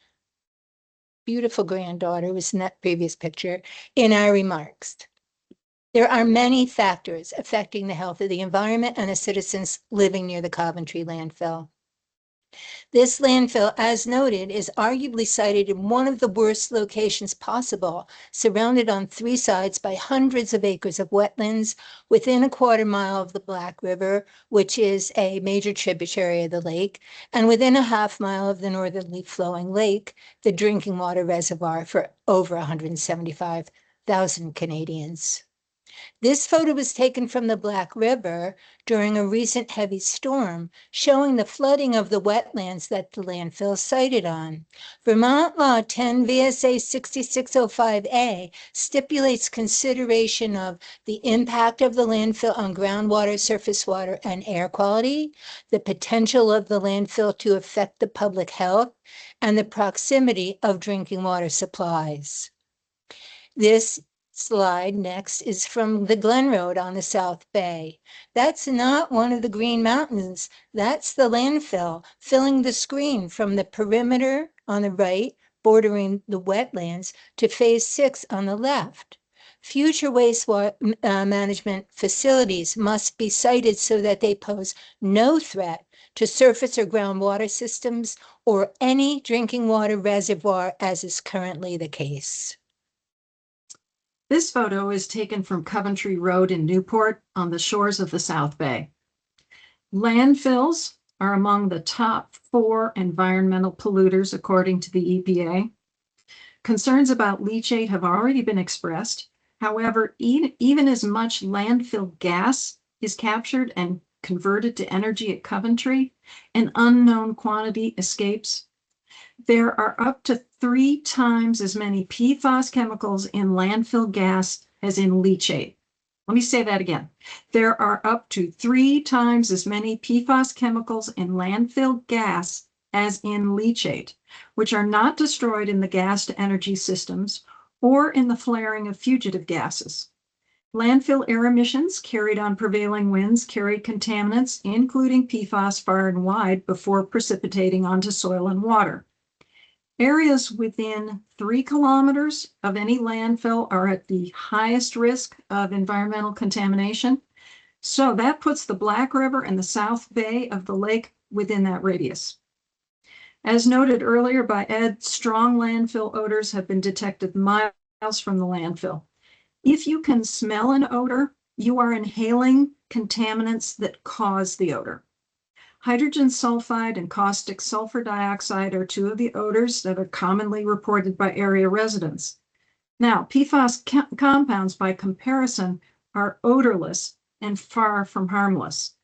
Speaker 9: beautiful granddaughter who was in that previous picture, in our remarks. There are many factors affecting the health of the environment and the citizens living near the Coventry landfill. This landfill, as noted, is arguably sited in one of the worst locations possible, surrounded on 3 sides by hundreds of acres of wetlands within a 1/4 mile of the Black River, which is a major tributary of the lake, and within a 1/2 mile of the northerly flowing lake, the drinking water reservoir for over 175,000 Canadians. This photo was taken from the Black River during a recent heavy storm, showing the flooding of the wetlands that the landfill sited on. Vermont Law 10 VSA 6605A stipulates consideration of the impact of the landfill on groundwater, surface water, and air quality, the potential of the landfill to affect the public health, and the proximity of drinking water supplies. This slide next is from the Glen Road on the South Bay. That's not one of the Green Mountains. That's the landfill, filling the screen from the perimeter on the right, bordering the wetlands, to Phase 6 on the left. Future wastewater management facilities must be sited so that they pose no threat to surface or groundwater systems or any drinking water reservoir, as is currently the case.
Speaker 8: This photo is taken from Coventry Road in Newport on the shores of the South Bay. Landfills are among the top 4 environmental polluters according to the EPA. Concerns about leachate have already been expressed. However, even as much landfill gas is captured and converted to energy at Coventry, an unknown quantity escapes. There are up to 3 times as many PFAS chemicals in landfill gas as in leachate. Let me say that again. There are up to 3 times as many PFAS chemicals in landfill gas as in leachate, which are not destroyed in the gas to energy systems or in the flaring of fugitive gases. Landfill air emissions carried on prevailing winds carry contaminants, including PFAS, far and wide before precipitating onto soil and water. Areas within 3 kilometers of any landfill are at the highest risk of environmental contamination. So that puts the Black River and the South Bay of the lake within that radius. As noted earlier by Ed, strong landfill odors have been detected miles from the landfill. If you can smell an odor, you are inhaling contaminants that cause the odor. Hydrogen sulfide and caustic sulfur dioxide are two of the odors that are commonly reported by area residents. Now, PFAS compounds, by comparison, are odorless and far from harmless.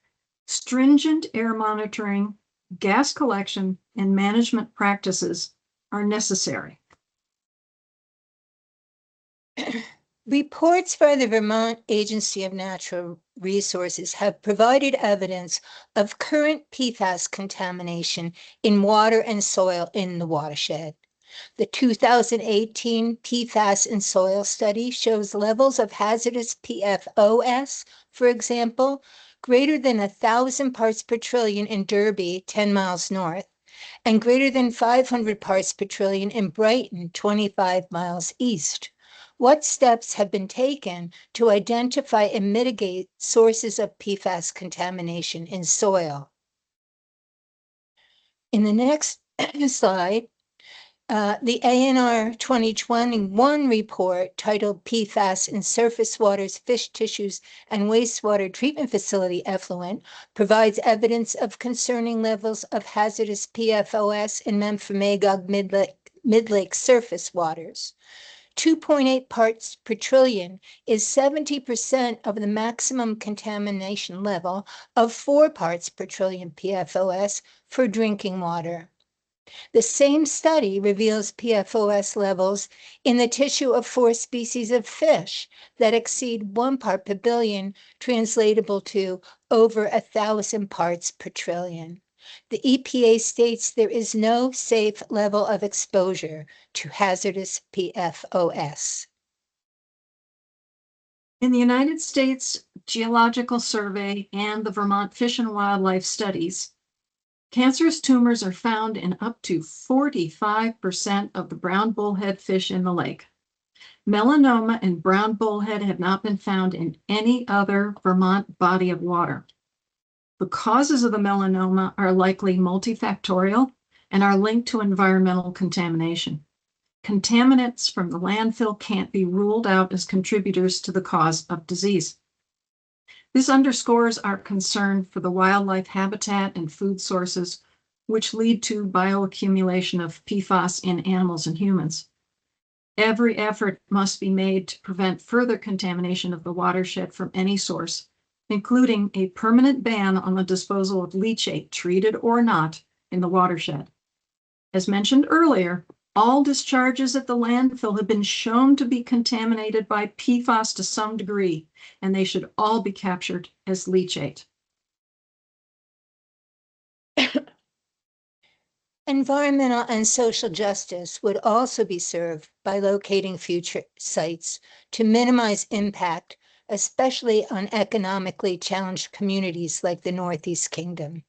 Speaker 8: Stringent air monitoring, gas collection, and management practices are necessary.
Speaker 9: Reports by the Vermont Agency of Natural Resources have provided evidence of current PFAS contamination in water and soil in the watershed. The 2018 PFAS in soil study shows levels of hazardous PFOS, for example, greater than 1,000 parts per trillion in Derby, 10 miles north, and greater than 500 parts per trillion in Brighton, 25 miles east. What steps have been taken to identify and mitigate sources of PFAS contamination in soil? In the next slide, the ANR 2021 report titled PFAS in Surface Waters, Fish Tissues, and Wastewater Treatment Facility Effluent provides evidence of concerning levels of hazardous PFOS in Memphremagog mid-lake surface waters. 2.8 parts per trillion is 70% of the maximum contamination level of 4 parts per trillion PFOS for drinking water. The same study reveals PFOS levels in the tissue of 4 species of fish that exceed 1 part per billion, translatable to over 1,000 parts per trillion. The EPA states there is no safe level of exposure to hazardous PFOS.
Speaker 8: In the United States Geological Survey and the Vermont Fish and Wildlife Studies, cancerous tumors are found in up to 45% of the brown bullhead fish in the lake. Melanoma and brown bullhead have not been found in any other Vermont body of water. The causes of the melanoma are likely multifactorial and are linked to environmental contamination. Contaminants from the landfill can't be ruled out as contributors to the cause of disease. This underscores our concern for the wildlife habitat and food sources, which lead to bioaccumulation of PFAS in animals and humans. Every effort must be made to prevent further contamination of the watershed from any source, including a permanent ban on the disposal of leachate, treated or not, in the watershed. As mentioned earlier, all discharges at the landfill have been shown to be contaminated by PFAS to some degree, and they should all be captured as leachate.
Speaker 9: Environmental and social justice would also be served by locating future sites to minimize impact, especially on economically challenged communities like the Northeast Kingdom.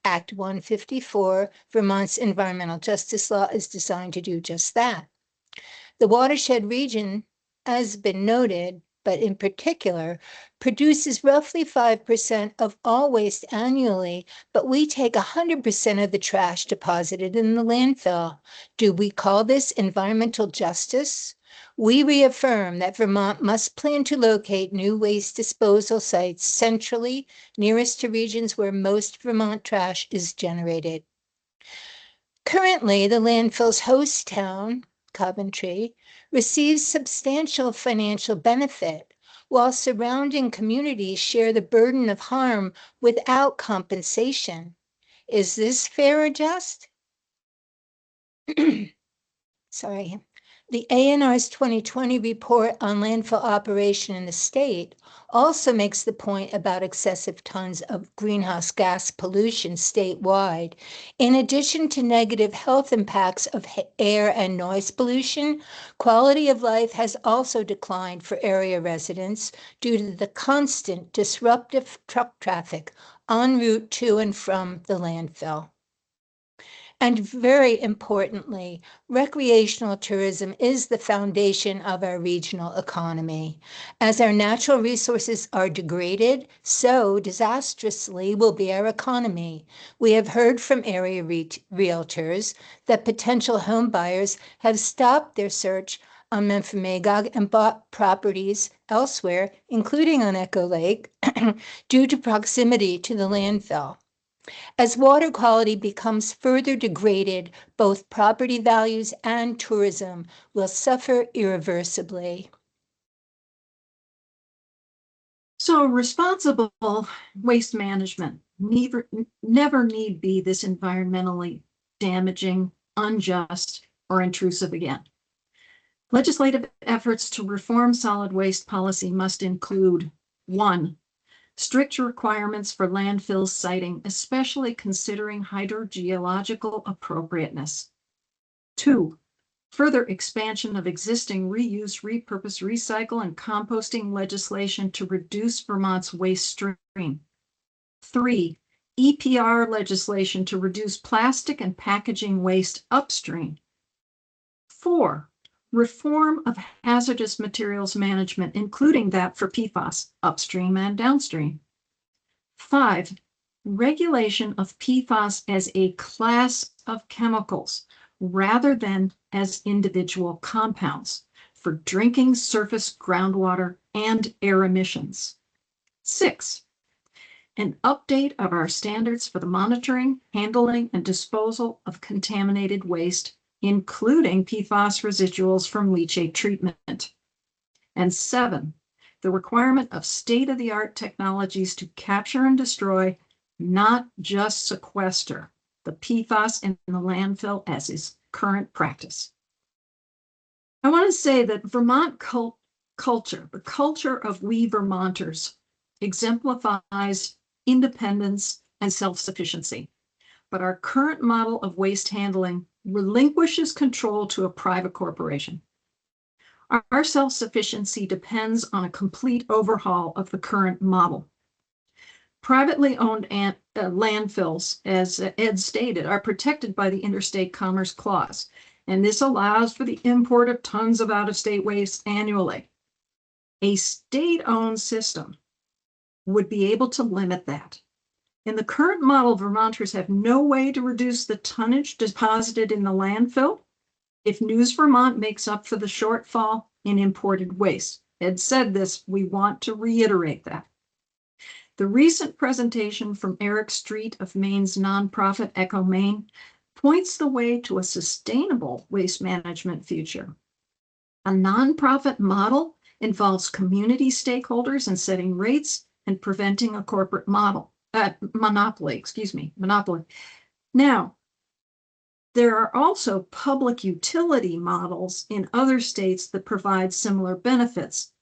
Speaker 9: Act 154, Vermont's environmental justice law, is designed to do just that. The watershed region, as been noted, but in particular, produces roughly 5% of all waste annually, but we take 100% of the trash deposited in the landfill. Do we call this environmental justice? We reaffirm that Vermont must plan to locate new waste disposal sites centrally, nearest to regions where most Vermont trash is generated. Currently, the landfill's host town, Coventry, receives substantial financial benefit, while surrounding communities share the burden of harm without compensation. Is this fair or just? Sorry. The ANR's 2020 report on landfill operation in the state also makes the point about excessive tons of greenhouse gas pollution statewide. In addition to negative health impacts of air and noise pollution, quality of life has also declined for area residents due to the constant disruptive truck traffic en route to and from the landfill. And very importantly, recreational tourism is the foundation of our regional economy. As our natural resources are degraded, so disastrously will be our economy. We have heard from area realtors that potential home buyers have stopped their search on Memphremagog and bought properties elsewhere, including on Echo Lake, due to proximity to the landfill. As water quality becomes further degraded, both property values and tourism will suffer irreversibly.
Speaker 8: So responsible waste management never need be this environmentally damaging, unjust, or intrusive again. Legislative efforts to reform solid waste policy must include: 1, strict requirements for landfill siting, especially considering hydrogeological appropriateness. 2, further expansion of existing reuse, repurpose, recycle, and composting legislation to reduce Vermont's waste stream. 3, EPR legislation to reduce plastic and packaging waste upstream. 4, reform of hazardous materials management, including that for PFAS upstream and downstream. 5, regulation of PFAS as a class of chemicals rather than as individual compounds for drinking, surface, groundwater, and air emissions. 6, an update of our standards for the monitoring, handling, and disposal of contaminated waste, including PFAS residuals from leachate treatment. And 7, the requirement of state-of-the-art technologies to capture and destroy, not just sequester, the PFAS in the landfill as is current practice. I want to say that Vermont culture, the culture of we Vermonters, exemplifies independence and self-sufficiency. But our current model of waste handling relinquishes control to a private corporation. Our self-sufficiency depends on a complete overhaul of the current model. Privately owned landfills, as Ed stated, are protected by the Interstate Commerce Clause, and this allows for the import of tons of out-of-state waste annually. A state-owned system would be able to limit that. In the current model, Vermonters have no way to reduce the tonnage deposited in the landfill if News Vermont makes up for the shortfall in imported waste. Ed said this, we want to reiterate that. The recent presentation from Eric Street of Maine's nonprofit Echo Maine points the way to a sustainable waste management future. A nonprofit model involves community stakeholders in setting rates and preventing a corporate monopoly. Now, there are also public utility models in other states that provide similar benefits.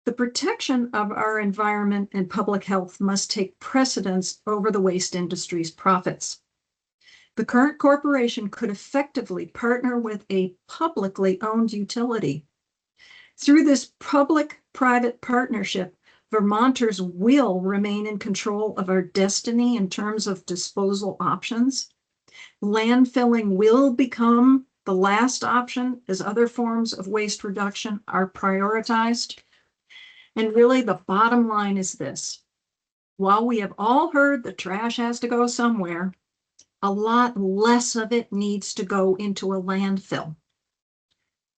Speaker 8: The protection of our environment and public health must take precedence over the waste industry's profits. The current corporation could effectively partner with a publicly owned utility. Through this public-private partnership, Vermonters will remain in control of our destiny in terms of disposal options. Landfilling will become the last option as other forms of waste reduction are prioritized. And really, the bottom line is this. While we have all heard the trash has to go somewhere, a lot less of it needs to go into a landfill.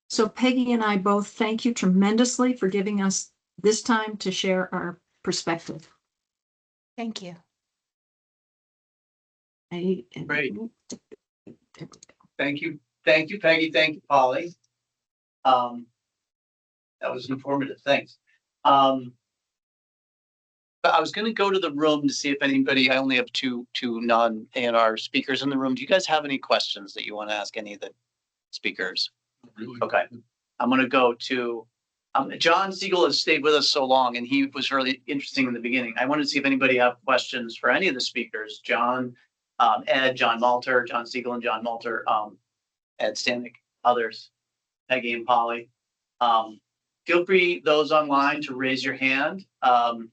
Speaker 8: So Peggy and I both thank you tremendously for giving us this time to share our perspective.
Speaker 9: Thank you.
Speaker 1: Great. Thank you, Peggy. Thank you, Polly. That was informative. Thanks. But I was going to go to the room to see if anybody. I only have two non-A&R speakers in the room. Do you guys have any questions that you want to ask any of the speakers?
Speaker 7: Really?
Speaker 1: Okay, I'm going to go to John Siegel has stayed with us so long, and he was really interesting in the beginning. I wanted to see if anybody have questions for any of the speakers. John, Ed, John Malter, John Siegel, and John Malter, Ed Stanak, others, Peggy and Polly. Feel free, those online, to raise your hand, and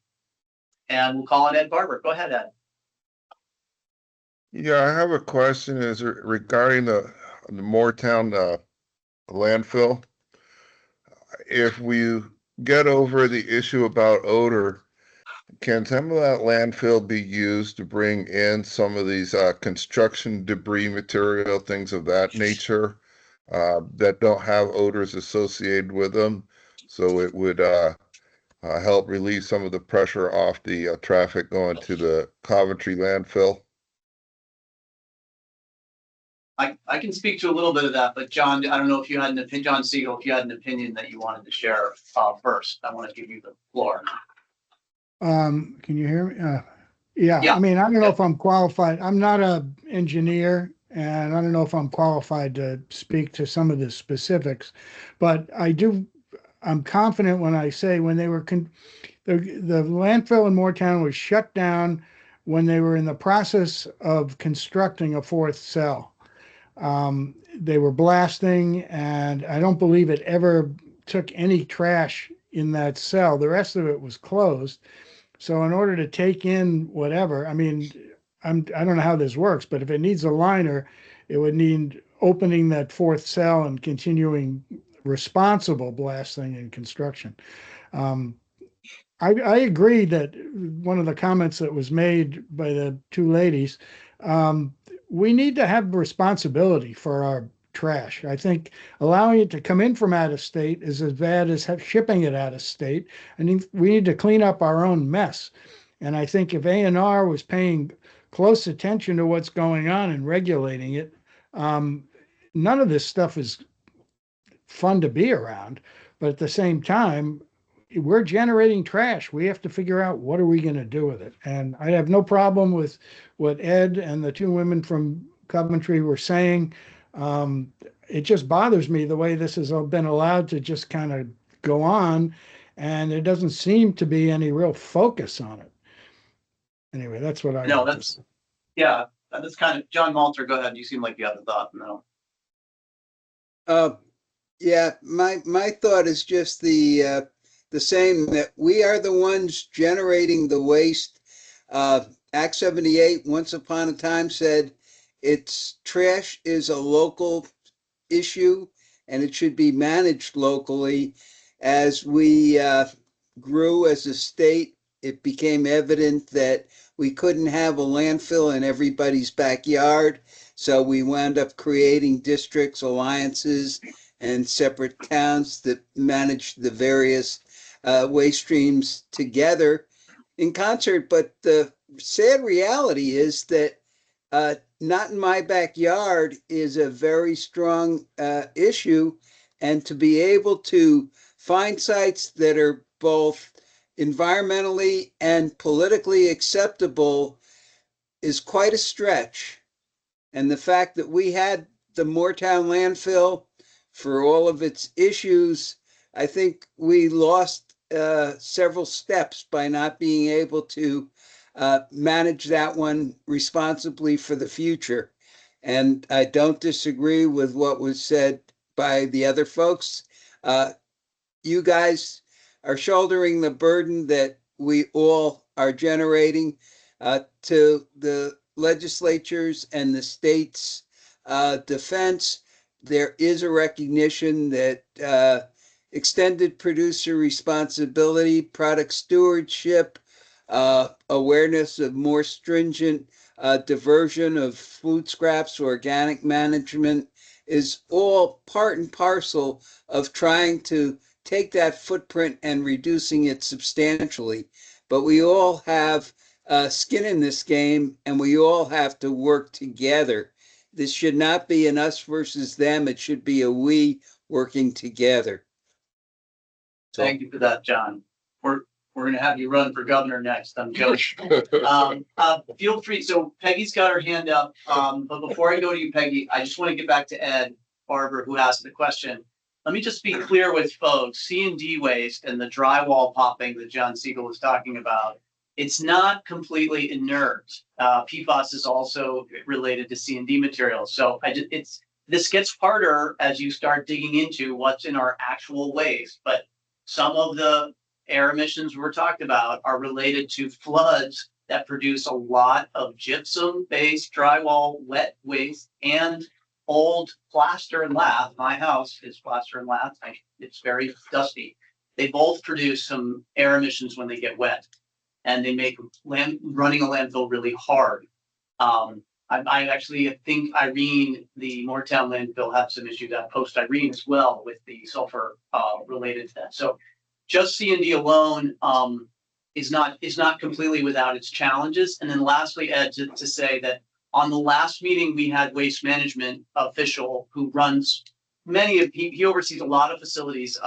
Speaker 1: we'll call on Ed Barber. Go ahead, Ed.
Speaker 10: Yeah, I have a question is regarding the Moretown landfill. If we get over the issue about odor, can some of that landfill be used to bring in some of these construction debris material, things of that nature, that don't have odors associated with them? So it would help relieve some of the pressure off the traffic going to the Coventry landfill.
Speaker 1: I can speak to a little bit of that, but John, I don't know if you had an opinion, John Siegel, if you had an opinion that you wanted to share first. I want to give you the floor.
Speaker 4: Can you hear me? Yeah,
Speaker 1: Yeah.
Speaker 4: I mean, I don't know if I'm qualified. I'm not a engineer, and I don't know if I'm qualified to speak to some of the specifics, but I'm confident when I say when they were, the landfill in Moretown was shut down when they were in the process of constructing a fourth cell. They were blasting, and I don't believe it ever took any trash in that cell. The rest of it was closed. So in order to take in whatever, I mean, I don't know how this works, but if it needs a liner, it would need opening that fourth cell and continuing responsible blasting and construction. I agree that one of the comments that was made by the two ladies, we need to have responsibility for our trash. I think allowing it to come in from out of state is as bad as shipping it out of state. I think we need to clean up our own mess. And I think if A&R was paying close attention to what's going on and regulating it, none of this stuff is fun to be around. But at the same time, we're generating trash. We have to figure out what are we going to do with it. And I have no problem with what Ed and the two women from Coventry were saying. It just bothers me the way this has been allowed to just kind of go on, and there doesn't seem to be any real focus on it. Anyway, that's what I
Speaker 1: No,
Speaker 4: want to
Speaker 1: that's,
Speaker 4: say.
Speaker 1: yeah, that's kind of, John Malter, go ahead. You seem like you have a thought. No.
Speaker 5: Yeah, my thought is just the same, that we are the ones generating the waste. Act 78, once upon a time, said trash is a local issue and it should be managed locally. As we grew as a state, it became evident that we couldn't have a landfill in everybody's backyard. So we wound up creating districts, alliances, and separate towns that managed the various waste streams together in concert. But the sad reality is that not in my backyard is a very strong issue. And to be able to find sites that are both environmentally and politically acceptable is quite a stretch. And the fact that we had the Moretown landfill, for all of its issues, I think we lost several steps by not being able to manage that one responsibly for the future. And I don't disagree with what was said by the other folks. You guys are shouldering the burden that we all are generating to the legislatures and the states' defense. There is a recognition that extended producer responsibility, product stewardship, awareness of more stringent diversion of food scraps, organic management is all part and parcel of trying to take that footprint and reducing it substantially. But we all have skin in this game, and we all have to work together. This should not be an us versus them. It should be a we working together. So,
Speaker 1: Thank you for that, John. We're going to have you run for governor next. I'm joking. Feel free. So Peggy's got her hand up. But before I go to you, Peggy, I just want to get back to Ed Barber, who asked the question. Let me just be clear with folks. C&D waste and the drywall popping that John Siegel was talking about, it's not completely inert. PFAS is also related to C&D materials. So this gets harder as you start digging into what's in our actual waste. But some of the air emissions we're talking about are related to floods that produce a lot of gypsum-based drywall, wet waste, and old plaster and lath. My house is plaster and lath. It's very dusty. They both produce some air emissions when they get wet, and they make running a landfill really hard. I actually think Irene, the Moretown landfill, had some issues that post Irene as well with the sulfur related to that. So just C&D alone is not completely without its challenges. And then lastly, Ed, to say that on the last meeting, we had waste management official who runs he oversees a lot of facilities,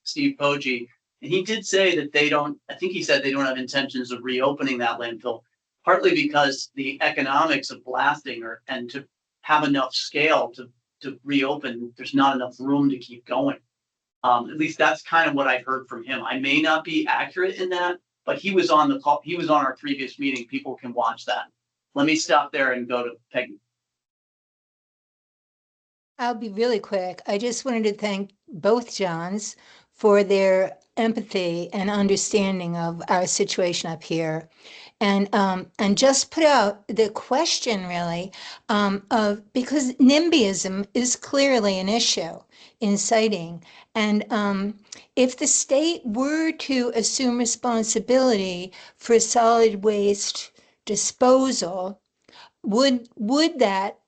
Speaker 1: Steve Poggi, and he did say that I think he said they don't have intentions of reopening that landfill, partly because the economics of blasting and to have enough scale to reopen, there's not enough room to keep going. At least that's kind of what I heard from him. I may not be accurate in that, but he was on the call. He was on our previous meeting. People can watch that. Let me stop there and go to Peggy.
Speaker 9: I'll be really quick. I just wanted to thank both Johns for their empathy and understanding of our situation up here. And just put out the question really of because NIMBYism is clearly an issue in siting. And if the state were to assume responsibility for solid waste disposal, would that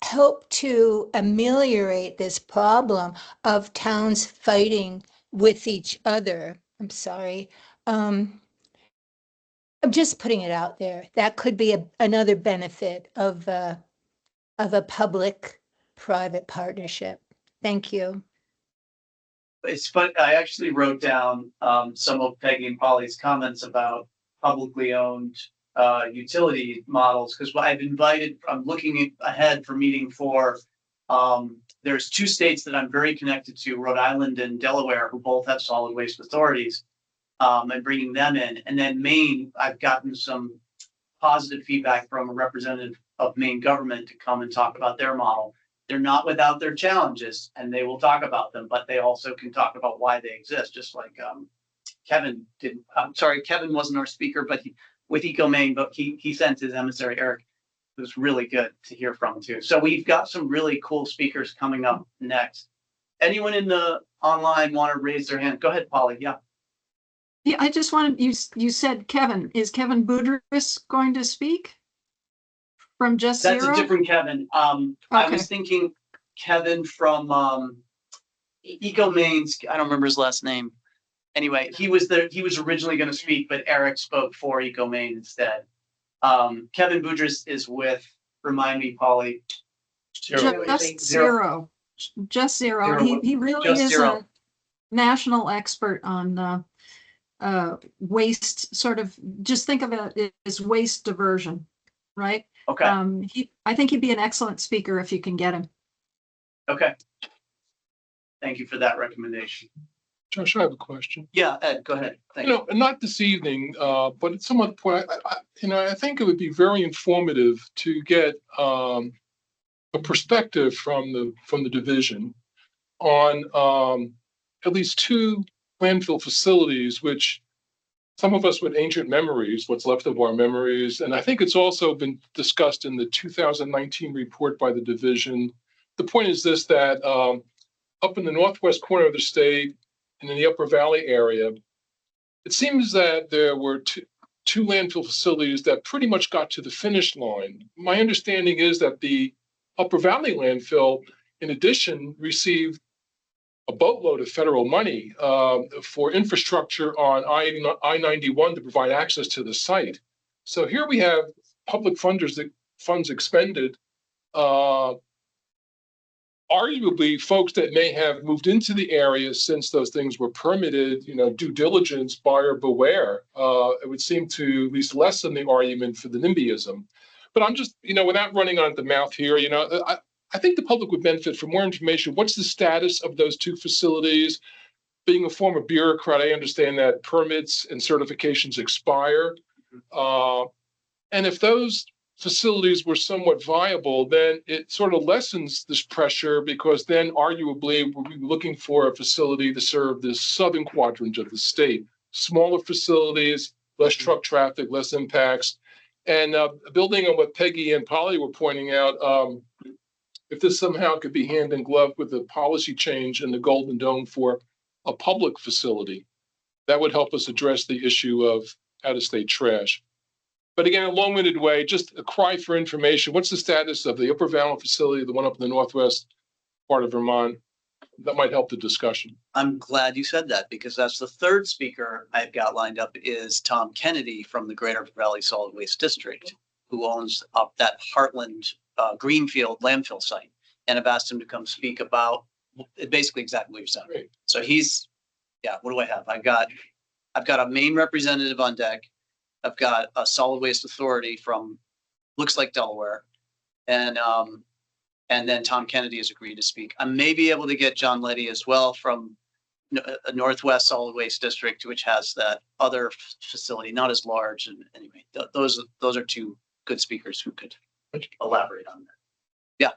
Speaker 9: help to ameliorate this problem of towns fighting with each other? I'm sorry. I'm just putting it out there. That could be another benefit of a public-private partnership. Thank you.
Speaker 1: It's fun. I actually wrote down some of Peggy and Polly's comments about publicly owned utility models because I'm looking ahead for meeting 4. There's 2 states that I'm very connected to, Rhode Island and Delaware, who both have solid waste authorities, and bringing them in. And then Maine, I've gotten some positive feedback from a representative of Maine government to come and talk about their model. They're not without their challenges, and they will talk about them, but they also can talk about why they exist, just like Kevin did. I'm sorry, Kevin wasn't our speaker, but with EcoMaine, but he sent his emissary, Eric. It was really good to hear from too. So we've got some really cool speakers coming up next. Anyone in the online want to raise their hand? Go ahead, Polly. Yeah.
Speaker 8: Yeah, I just wanted, you said Kevin. Is Kevin Boudris going to speak? From Just
Speaker 1: That's
Speaker 8: Zero?
Speaker 1: a different Kevin. I was thinking Kevin from EcoMaine's, I don't remember his last name. Anyway, he was originally going to speak, but Eric spoke for EcoMaine instead. Kevin Boudris is with, remind me, Polly.
Speaker 8: Just Zero. Just Zero. He really is a national expert on waste, sort of, just think of it as waste diversion, right?
Speaker 1: Okay.
Speaker 8: I think he'd be an excellent speaker if you can get him.
Speaker 1: Okay. Thank you for that recommendation.
Speaker 7: Josh, I have a question.
Speaker 1: Yeah, Ed, go ahead. Thank you.
Speaker 7: Not this evening, but at some other point, I think it would be very informative to get a perspective from the division on at least 2 landfill facilities, which some of us with ancient memories, what's left of our memories, and I think it's also been discussed in the 2019 report by the division. The point is this, that up in the northwest corner of the state and in the Upper Valley area, it seems that there were two landfill facilities that pretty much got to the finish line. My understanding is that the Upper Valley landfill, in addition, received a boatload of federal money for infrastructure on I-91 to provide access to the site. So here we have public funds expended, arguably folks that may have moved into the area since those things were permitted, due diligence, buyer beware. It would seem to at least lessen the argument for the NIMBYism. But I'm just, without running on the mouth here, I think the public would benefit from more information. What's the status of those 2 facilities? Being a former bureaucrat, I understand that permits and certifications expire. And if those facilities were somewhat viable, then it sort of lessens this pressure, because then arguably we'll be looking for a facility to serve the southern quadrant of the state. Smaller facilities, less truck traffic, less impacts. And building on what Peggy and Polly were pointing out, if this somehow could be hand in glove with a policy change in the Golden Dome for a public facility, that would help us address the issue of out-of-state trash. But again, a long-winded way, just a cry for information. What's the status of the Upper Valley facility, the one up in the northwest part of Vermont? that might help the discussion.
Speaker 1: I'm glad you said that because that's the third speaker I've got lined up is Tom Kennedy from the Greater Valley Solid Waste District, who owns up that Heartland Greenfield landfill site. And I've asked him to come speak about basically exactly what you're saying.
Speaker 7: Great.
Speaker 1: So what do I have? I've got a Maine representative on deck. I've got a solid waste authority from, looks like Delaware. And then Tom Kennedy has agreed to speak. I may be able to get John Letty as well from Northwest Solid Waste District, which has that other facility, not as large. And anyway, those are two good speakers who could elaborate on that. Yeah,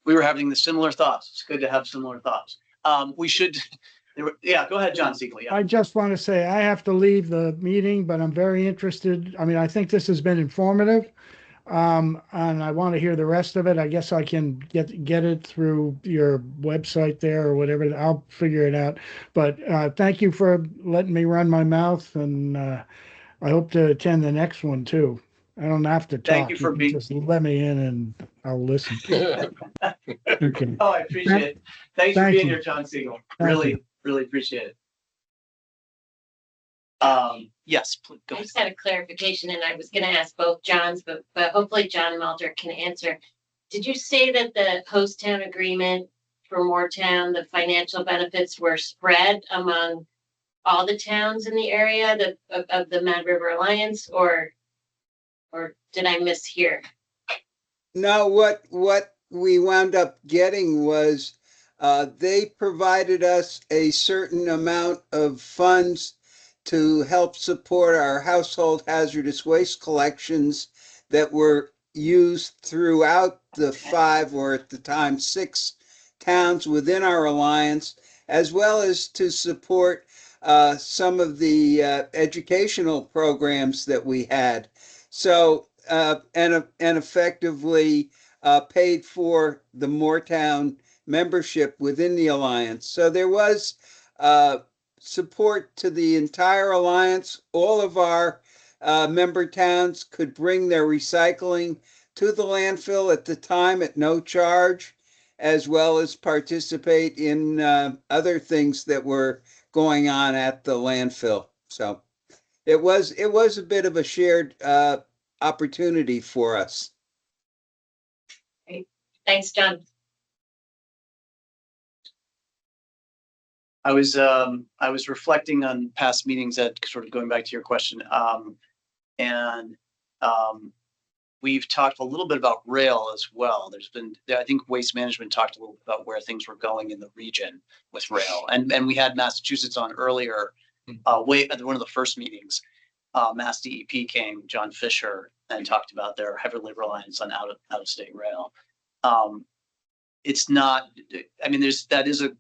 Speaker 1: we were having the similar thoughts. It's good to have similar thoughts. We should, go ahead, John Siegel. Yeah.
Speaker 4: I just want to say I have to leave the meeting, but I'm very interested. I mean, I think this has been informative. And I want to hear the rest of it. I guess I can get it through your website there or whatever. I'll figure it out. But thank you for letting me run my mouth, and I hope to attend the next one too. I don't have to talk.
Speaker 1: Thank you for
Speaker 4: can
Speaker 1: being.
Speaker 4: just let me in, and I'll listen. Okay.
Speaker 1: Oh, I appreciate it. Thanks for
Speaker 4: Thank
Speaker 1: being
Speaker 4: you.
Speaker 1: here, John Siegel.
Speaker 4: Thank
Speaker 1: Really appreciate it. Yes, please go
Speaker 2: I
Speaker 1: ahead.
Speaker 2: just had a clarification and I was gonna ask both Johns, but hopefully John Melter can answer. Did you say that the host town agreement for Moretown, the financial benefits were spread among all the towns in the area of the Mad River Alliance, or did I mishear?
Speaker 5: No, what we wound up getting was they provided us a certain amount of funds to help support our household hazardous waste collections that were used throughout the 5, or at the time 6 towns within our alliance, as well as to support some of the educational programs that we had. So, and effectively paid for the Moretown membership within the alliance. So there was support to the entire alliance. All of our member towns could bring their recycling to the landfill at the time at no charge, as well as participate in other things that were going on at the landfill. So it was a bit of a shared opportunity for us.
Speaker 2: Thanks, John.
Speaker 1: I was reflecting on past meetings, that sort of going back to your question. We've talked a little bit about rail as well. I think Waste Management talked a little bit about where things were going in the region with rail. And we had Massachusetts on earlier, at one of the first meetings. Mass DEP came, John Fisher, and talked about their heavily reliance on out of state rail. It's not, I mean, that is a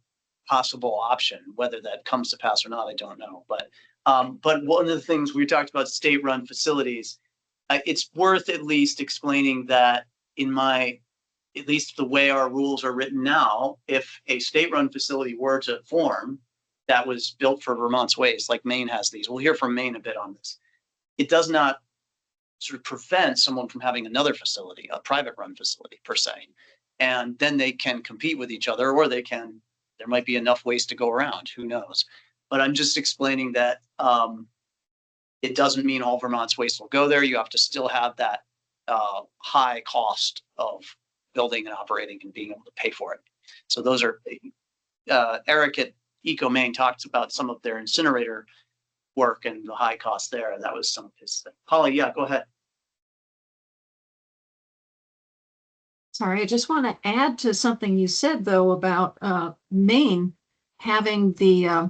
Speaker 1: possible option. Whether that comes to pass or not, I don't know. But one of the things we talked about, state-run facilities, it's worth at least explaining that at least the way our rules are written now, if a state-run facility were to form that was built for Vermont's waste, like Maine has these, we'll hear from Maine a bit on this. It does not sort of prevent someone from having another facility, a private-run facility per se, and then they can compete with each other, or there might be enough waste to go around. Who knows? But I'm just explaining that it doesn't mean all Vermont's waste will go there. You have to still have that high cost of building and operating and being able to pay for it. So those are, Eric at Eco Maine talked about some of their incinerator work and the high cost there. And that was some of his thing. Holly, yeah, go ahead.
Speaker 8: Sorry, I just want to add to something you said, though, about Maine having the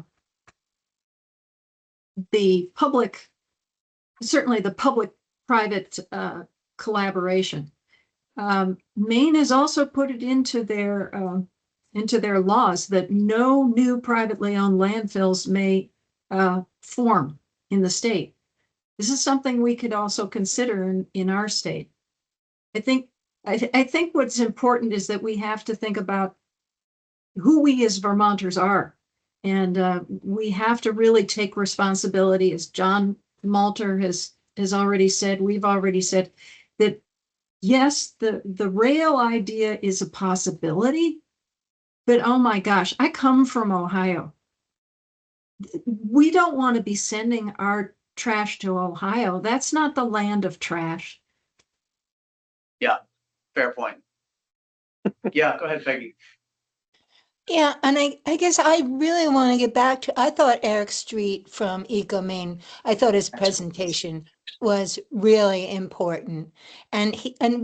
Speaker 8: public, certainly the public-private collaboration. Maine has also put it into their laws that no new privately owned landfills may form in the state. This is something we could also consider in our state. I think what's important is that we have to think about who we as Vermonters are. And we have to really take responsibility, as John Malter has already said, we've already said, that yes, the rail idea is a possibility, But oh my gosh, I come from Ohio. We don't want to be sending our trash to Ohio. That's not the land of trash.
Speaker 1: Yeah, fair point. Yeah, go ahead, Peggy.
Speaker 9: Yeah, and I guess I really want to get back to, I thought Eric Street from EcoMaine, I thought his presentation was really important. And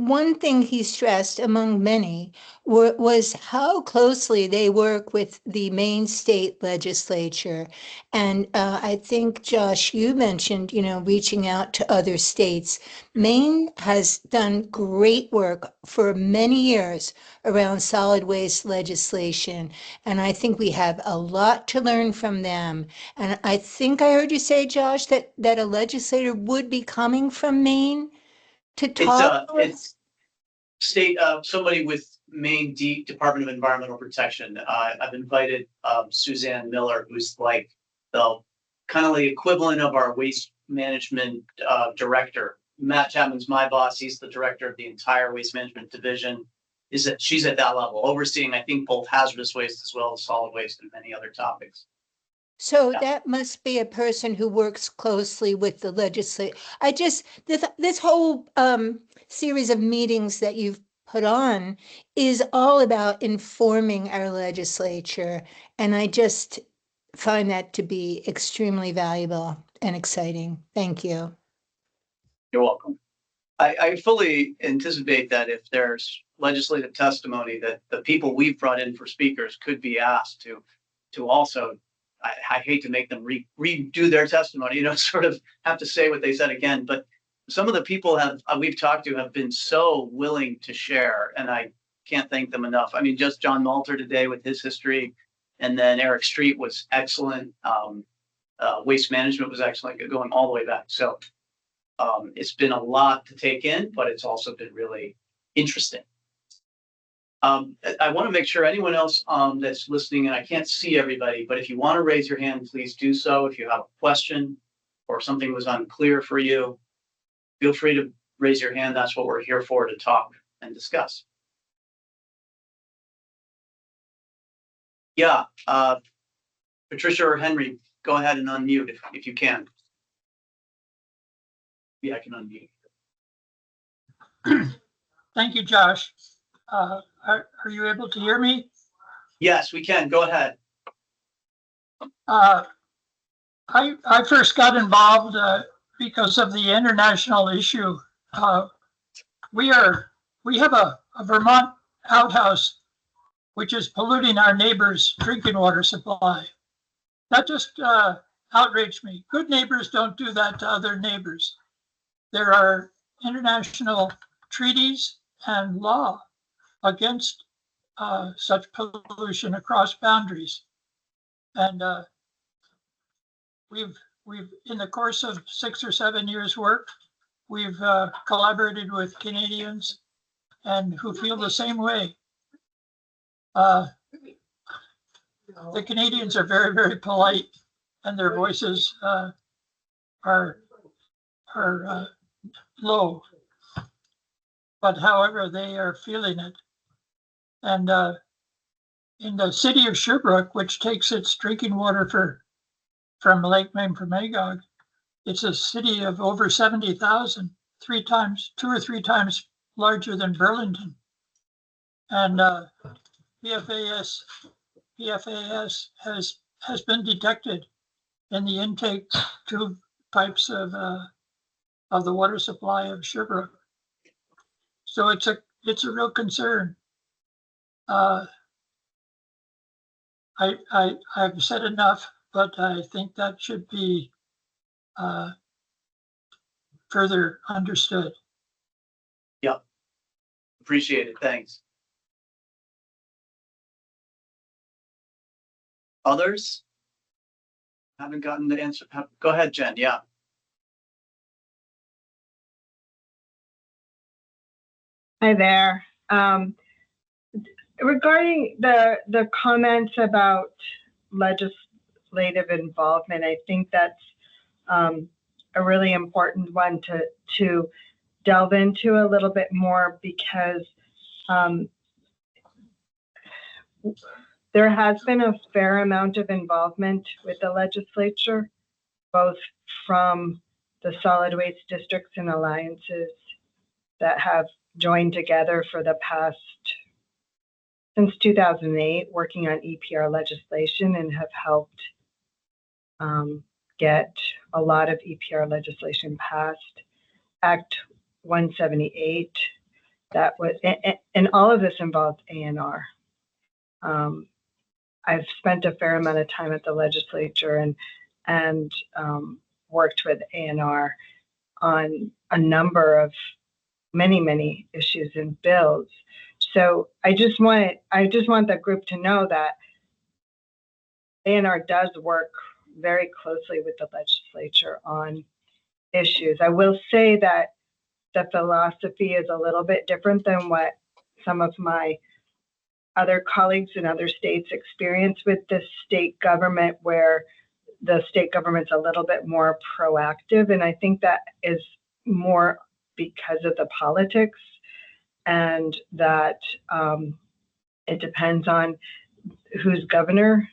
Speaker 9: one thing he stressed among many was how closely they work with the Maine state legislature. And I think, Josh, you mentioned, reaching out to other states. Maine has done great work for many years around solid waste legislation. And I think we have a lot to learn from them. And I think I heard you say, Josh, that a legislator would be coming from Maine to talk.
Speaker 1: It's state, somebody with Maine Department of Environmental Protection. I've invited Suzanne Miller, who's like the kind of the equivalent of our waste management director. Matt Chapman's my boss. He's the director of the entire waste management division. She's at that level, overseeing, I think, both hazardous waste as well as solid waste and many other topics.
Speaker 9: So that must be a person who works closely with the legislature. This whole series of meetings that you've put on is all about informing our legislature. And I just find that to be extremely valuable and exciting. Thank you.
Speaker 1: You're welcome. I fully anticipate that if there's legislative testimony, that the people we've brought in for speakers could be asked to also, I hate to make them redo their testimony, sort of have to say what they said again, but some of the people we've talked to have been so willing to share, and I can't thank them enough. I mean, just John Malter today with his history, and then Eric Street was excellent. Waste management was excellent, going all the way back. So it's been a lot to take in, but it's also been really interesting. I want to make sure anyone else that's listening, and I can't see everybody, but if you want to raise your hand, please do so. If you have a question or something was unclear for you, feel free to raise your hand. That's what we're here for, to talk and discuss. Yeah, Patricia or Henry, go ahead and unmute if you can. Yeah, I can unmute.
Speaker 11: Thank you, Josh. Are you able to hear me?
Speaker 1: Yes, we can. Go ahead.
Speaker 11: I first got involved because of the international issue. We have a Vermont outhouse which is polluting our neighbors' drinking water supply. That just outraged me. Good neighbors don't do that to other neighbors. There are international treaties and law against such pollution across boundaries. And we've in the course of 6 or 7 years' work, we've collaborated with Canadians and who feel the same way. The Canadians are very, very polite, and their voices are low. But however, they are feeling it. And in the city of Sherbrooke, which takes its drinking water from Lake Memphremagog, it's a city of over 70,000, 2 or 3 times larger than Burlington. And PFAS has been detected in the intake tube pipes of the water supply of Sherbrooke. So it's a real concern. I've said enough, but I think that should be further understood.
Speaker 1: Yep. Appreciate it. Thanks. Others? Haven't gotten the answer. Go ahead, Jen. Yeah.
Speaker 12: Hi there. Regarding the comments about legislative involvement, I think that's a really important one to delve into a little bit more, because there has been a fair amount of involvement with the legislature, both from the solid waste districts and alliances that have joined together for the past, since 2008, working on EPR legislation and have helped get a lot of EPR legislation passed. Act 178, that was, and all of this involved ANR. I've spent a fair amount of time at the legislature and worked with ANR on a number of many issues and bills. So I just want the group to know that ANR does work very closely with the legislature on issues. I will say that the philosophy is a little bit different than what some of my other colleagues in other states experience with the state government, where the state government's a little bit more proactive. And I think that is more because of the politics, and that it depends on who's governor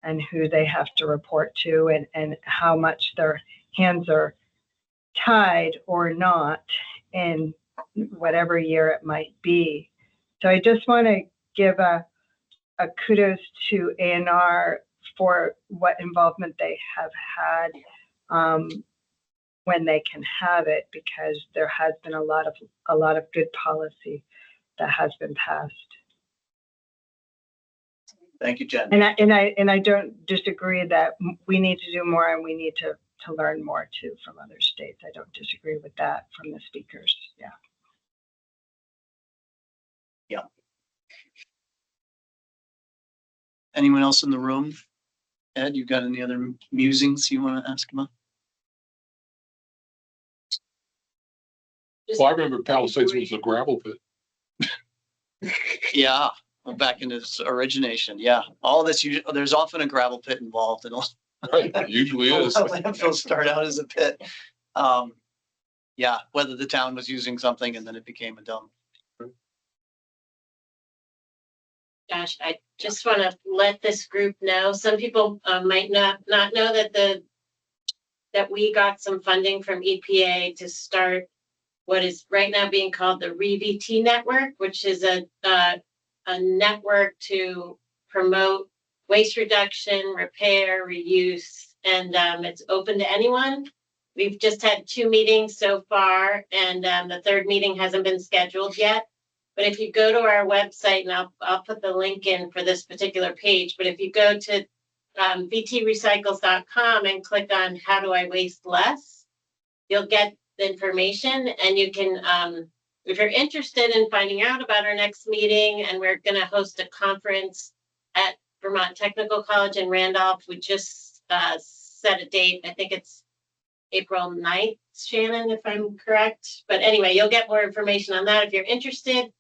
Speaker 12: and who they have to report to, and how much their hands are tied or not in whatever year it might be. So I just want to give a kudos to ANR for what involvement they have had when they can have it, because there has been a lot of good policy that has been passed.
Speaker 1: Thank you, Jen.
Speaker 12: And I don't disagree that we need to do more, and we need to learn more too from other states. I don't disagree with that from the speakers. Yeah.
Speaker 1: Yeah. Anyone else in the room? Ed, you got any other musings you want to ask about?
Speaker 7: Well, I remember Palisades was a gravel pit.
Speaker 1: Yeah, well, back in its origination. Yeah, all this, there's often a gravel pit involved, and
Speaker 7: Right, it usually is.
Speaker 1: landfills start out as a pit. Yeah, whether the town was using something and then it became a dump.
Speaker 2: Josh, I just want to let this group know, some people might not know that we got some funding from EPA to start what is right now being called the REVT network, which is a network to promote waste reduction, repair, reuse, and it's open to anyone. We've just had 2 meetings so far, and the 3rd meeting hasn't been scheduled yet. But if you go to our website, and I'll put the link in for this particular page, but if you go to vtrecycles.com and click on How Do I Waste Less, you'll get the information, and you can, if you're interested in finding out about our next meeting, and we're going to host a conference at Vermont Technical College in Randolph. We just set a date. I think it's April 9th, Shannon, if I'm correct. But anyway, you'll get more information on that if you're interested.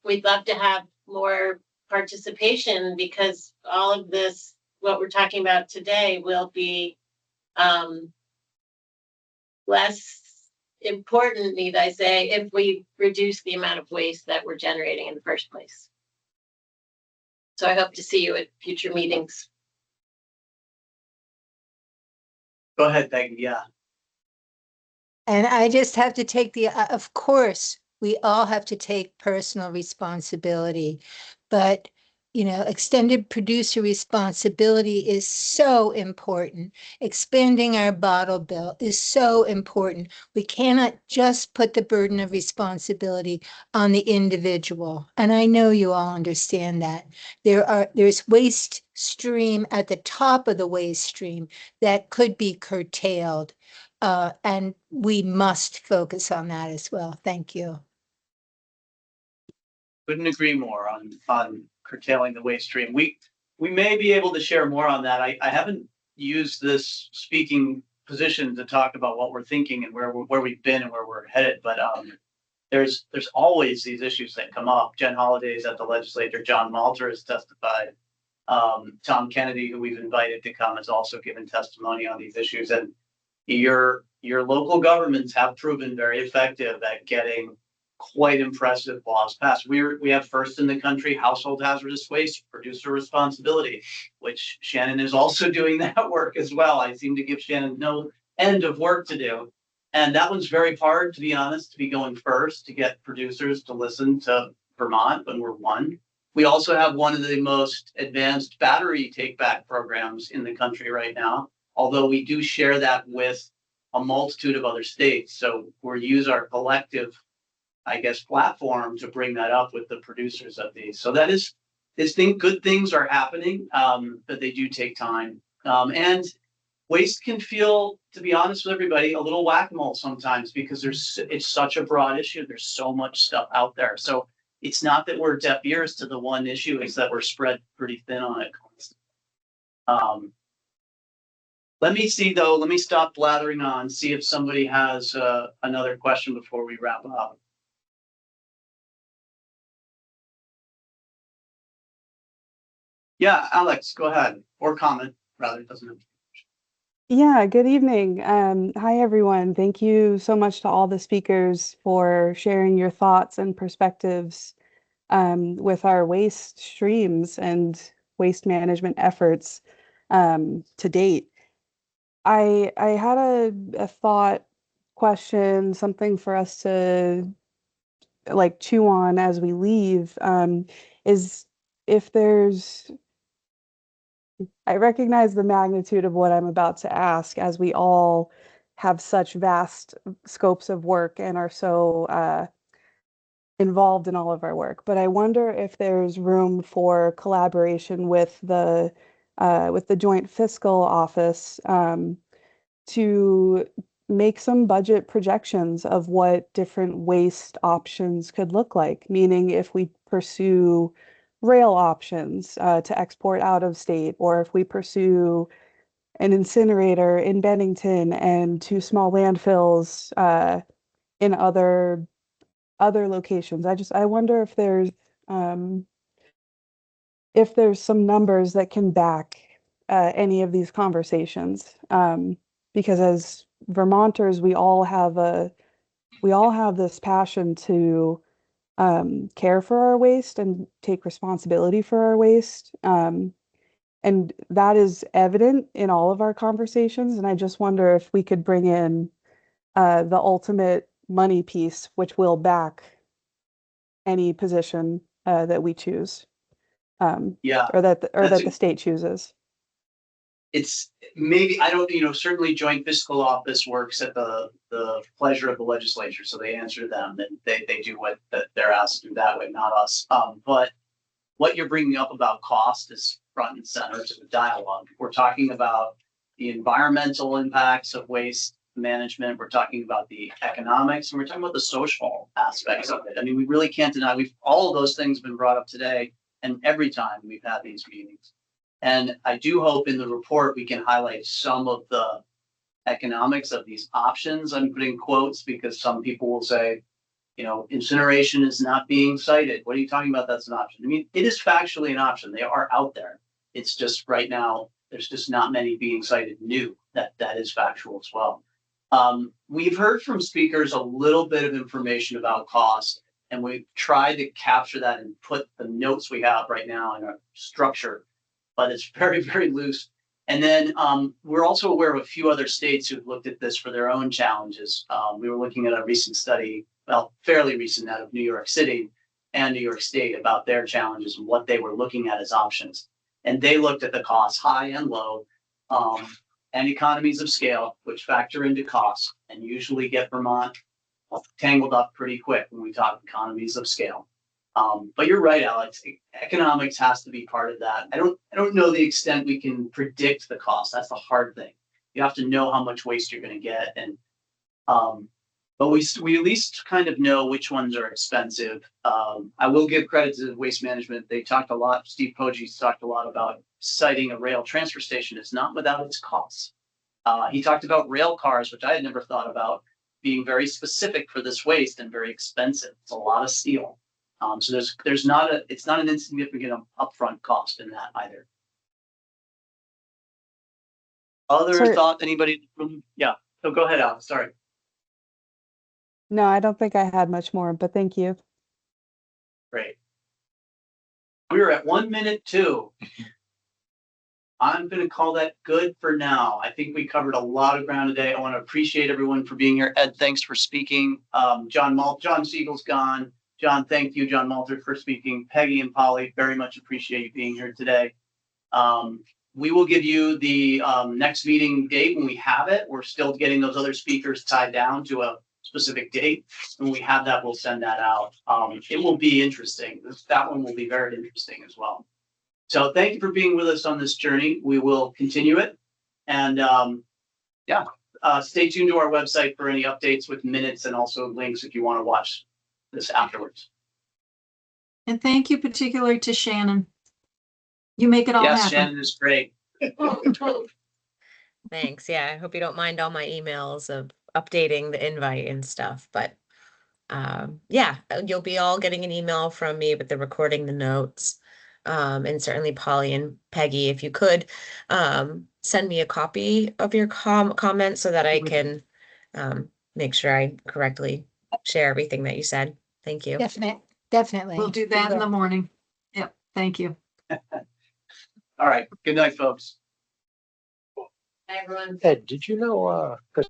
Speaker 2: We'd love to have more participation, because all of this, what we're talking about today, will be less important, need I say, if we reduce the amount of waste that we're generating in the first place. So I hope to see you at future meetings.
Speaker 1: Go ahead, Peggy. Yeah.
Speaker 9: And I just have to take of course, we all have to take personal responsibility, but extended producer responsibility is so important. Expanding our bottle bill is so important. We cannot just put the burden of responsibility on the individual. And I know you all understand that. There's waste stream at the top of the waste stream that could be curtailed. And we must focus on that as well. Thank you.
Speaker 1: Couldn't agree more on curtailing the waste stream. We may be able to share more on that. I haven't used this speaking position to talk about what we're thinking and where we've been and where we're headed, but there's always these issues that come up. Jen Holliday's at the legislature. John Malter has testified. Tom Kennedy, who we've invited to come, has also given testimony on these issues. And your local governments have proven very effective at getting quite impressive laws passed. We have first in the country household hazardous waste producer responsibility, which Shannon is also doing that work as well. I seem to give Shannon no end of work to do. And that one's very hard, to be honest, to be going first, to get producers to listen to Vermont when we're one. We also have one of the most advanced battery take back programs in the country right now, although we do share that with a multitude of other states. So we'll use our collective, I guess, platform to bring that up with the producers of these. So that is, good things are happening, but they do take time. And waste can feel, to be honest with everybody, a little whack-a-mole sometimes because it's such a broad issue. There's so much stuff out there. So it's not that we're deaf ears to the one issue, it's that we're spread pretty thin on it. Let me see though, let me stop blathering on, see if somebody has another question before we wrap up. Yeah, Alex, go ahead, or comment, rather, it doesn't have.
Speaker 13: Yeah, good evening. Hi, everyone. Thank you so much to all the speakers for sharing your thoughts and perspectives with our waste streams and waste management efforts to date. I had a thought question, something for us to like chew on as we leave, is if there's I recognize the magnitude of what I'm about to ask as we all have such vast scopes of work and are so involved in all of our work. But I wonder if there's room for collaboration with the Joint Fiscal Office to make some budget projections of what different waste options could look like. Meaning, if we pursue rail options to export out of state, or if we pursue an incinerator in Bennington and two small landfills in other locations. I wonder if there's some numbers that can back any of these conversations. Because as Vermonters, we all have this passion to care for our waste and take responsibility for our waste. And that is evident in all of our conversations. And I just wonder if we could bring in the ultimate money piece, which will back any position that we choose,
Speaker 1: Yeah,
Speaker 13: or that
Speaker 1: that's
Speaker 13: the state chooses.
Speaker 1: it's maybe, I don't, certainly Joint Fiscal Office works at the pleasure of the legislature, so they answer them, and they do what they're asked to do that way, not us. But what you're bringing up about cost is front and center to the dialogue. We're talking about the environmental impacts of waste management. We're talking about the economics, and we're talking about the social aspects of it. I mean, we really can't deny, all of those things have been brought up today and every time we've had these meetings. And I do hope in the report we can highlight some of the economics of these options. I'm putting quotes because some people will say, incineration is not being cited. What are you talking about? That's an option. I mean, it is factually an option. They are out there. It's just right now, there's just not many being cited new. That is factual as well. We've heard from speakers a little bit of information about cost, and we've tried to capture that and put the notes we have right now in a structure, but it's very, very loose. And then we're also aware of a few other states who've looked at this for their own challenges. We were looking at a recent study, fairly recent, out of New York City and New York State about their challenges and what they were looking at as options. And they looked at the costs, high and low, and economies of scale, which factor into costs and usually get Vermont tangled up pretty quick when we talk economies of scale. But you're right, Alex. Economics has to be part of that. I don't know the extent we can predict the cost. That's the hard thing. You have to know how much waste you're going to get, and but we at least kind of know which ones are expensive. I will give credit to Waste Management. They talked a lot. Steve Poggi's talked a lot about citing a rail transfer station is not without its costs. He talked about rail cars, which I had never thought about, being very specific for this waste and very expensive. It's a lot of steel. So it's not an insignificant upfront cost in that either. Other thought, anybody? Yeah. So go ahead, Alex. Sorry.
Speaker 13: No, I don't think I had much more, but thank you.
Speaker 1: Great. We are at 1 minute 2. I'm going to call that good for now. I think we covered a lot of ground today. I want to appreciate everyone for being here. Ed, thanks for speaking. John Siegel's gone. John, thank you. John Malter for speaking. Peggy and Polly, very much appreciate you being here today. We will give you the next meeting date when we have it. We're still getting those other speakers tied down to a specific date. When we have that, we'll send that out. It will be interesting. That one will be very interesting as well. So thank you for being with us on this journey. We will continue it. And stay tuned to our website for any updates with minutes and also links if you want to watch this afterwards.
Speaker 8: And thank you particularly to Shannon. You make it all
Speaker 1: Yes,
Speaker 8: happen.
Speaker 1: Shannon is great.
Speaker 3: Thanks. Yeah, I hope you don't mind all my emails of updating the invite and stuff, but yeah, you'll be all getting an email from me with the recording, the notes. And certainly Polly and Peggy, if you could send me a copy of your comment so that I can make sure I correctly share everything that you said. Thank you.
Speaker 9: Definitely.
Speaker 8: We'll do that in the morning. Yep. Thank you.
Speaker 1: All right. Good night, folks.
Speaker 2: Hi, everyone.
Speaker 6: Ed, did you know, 'cause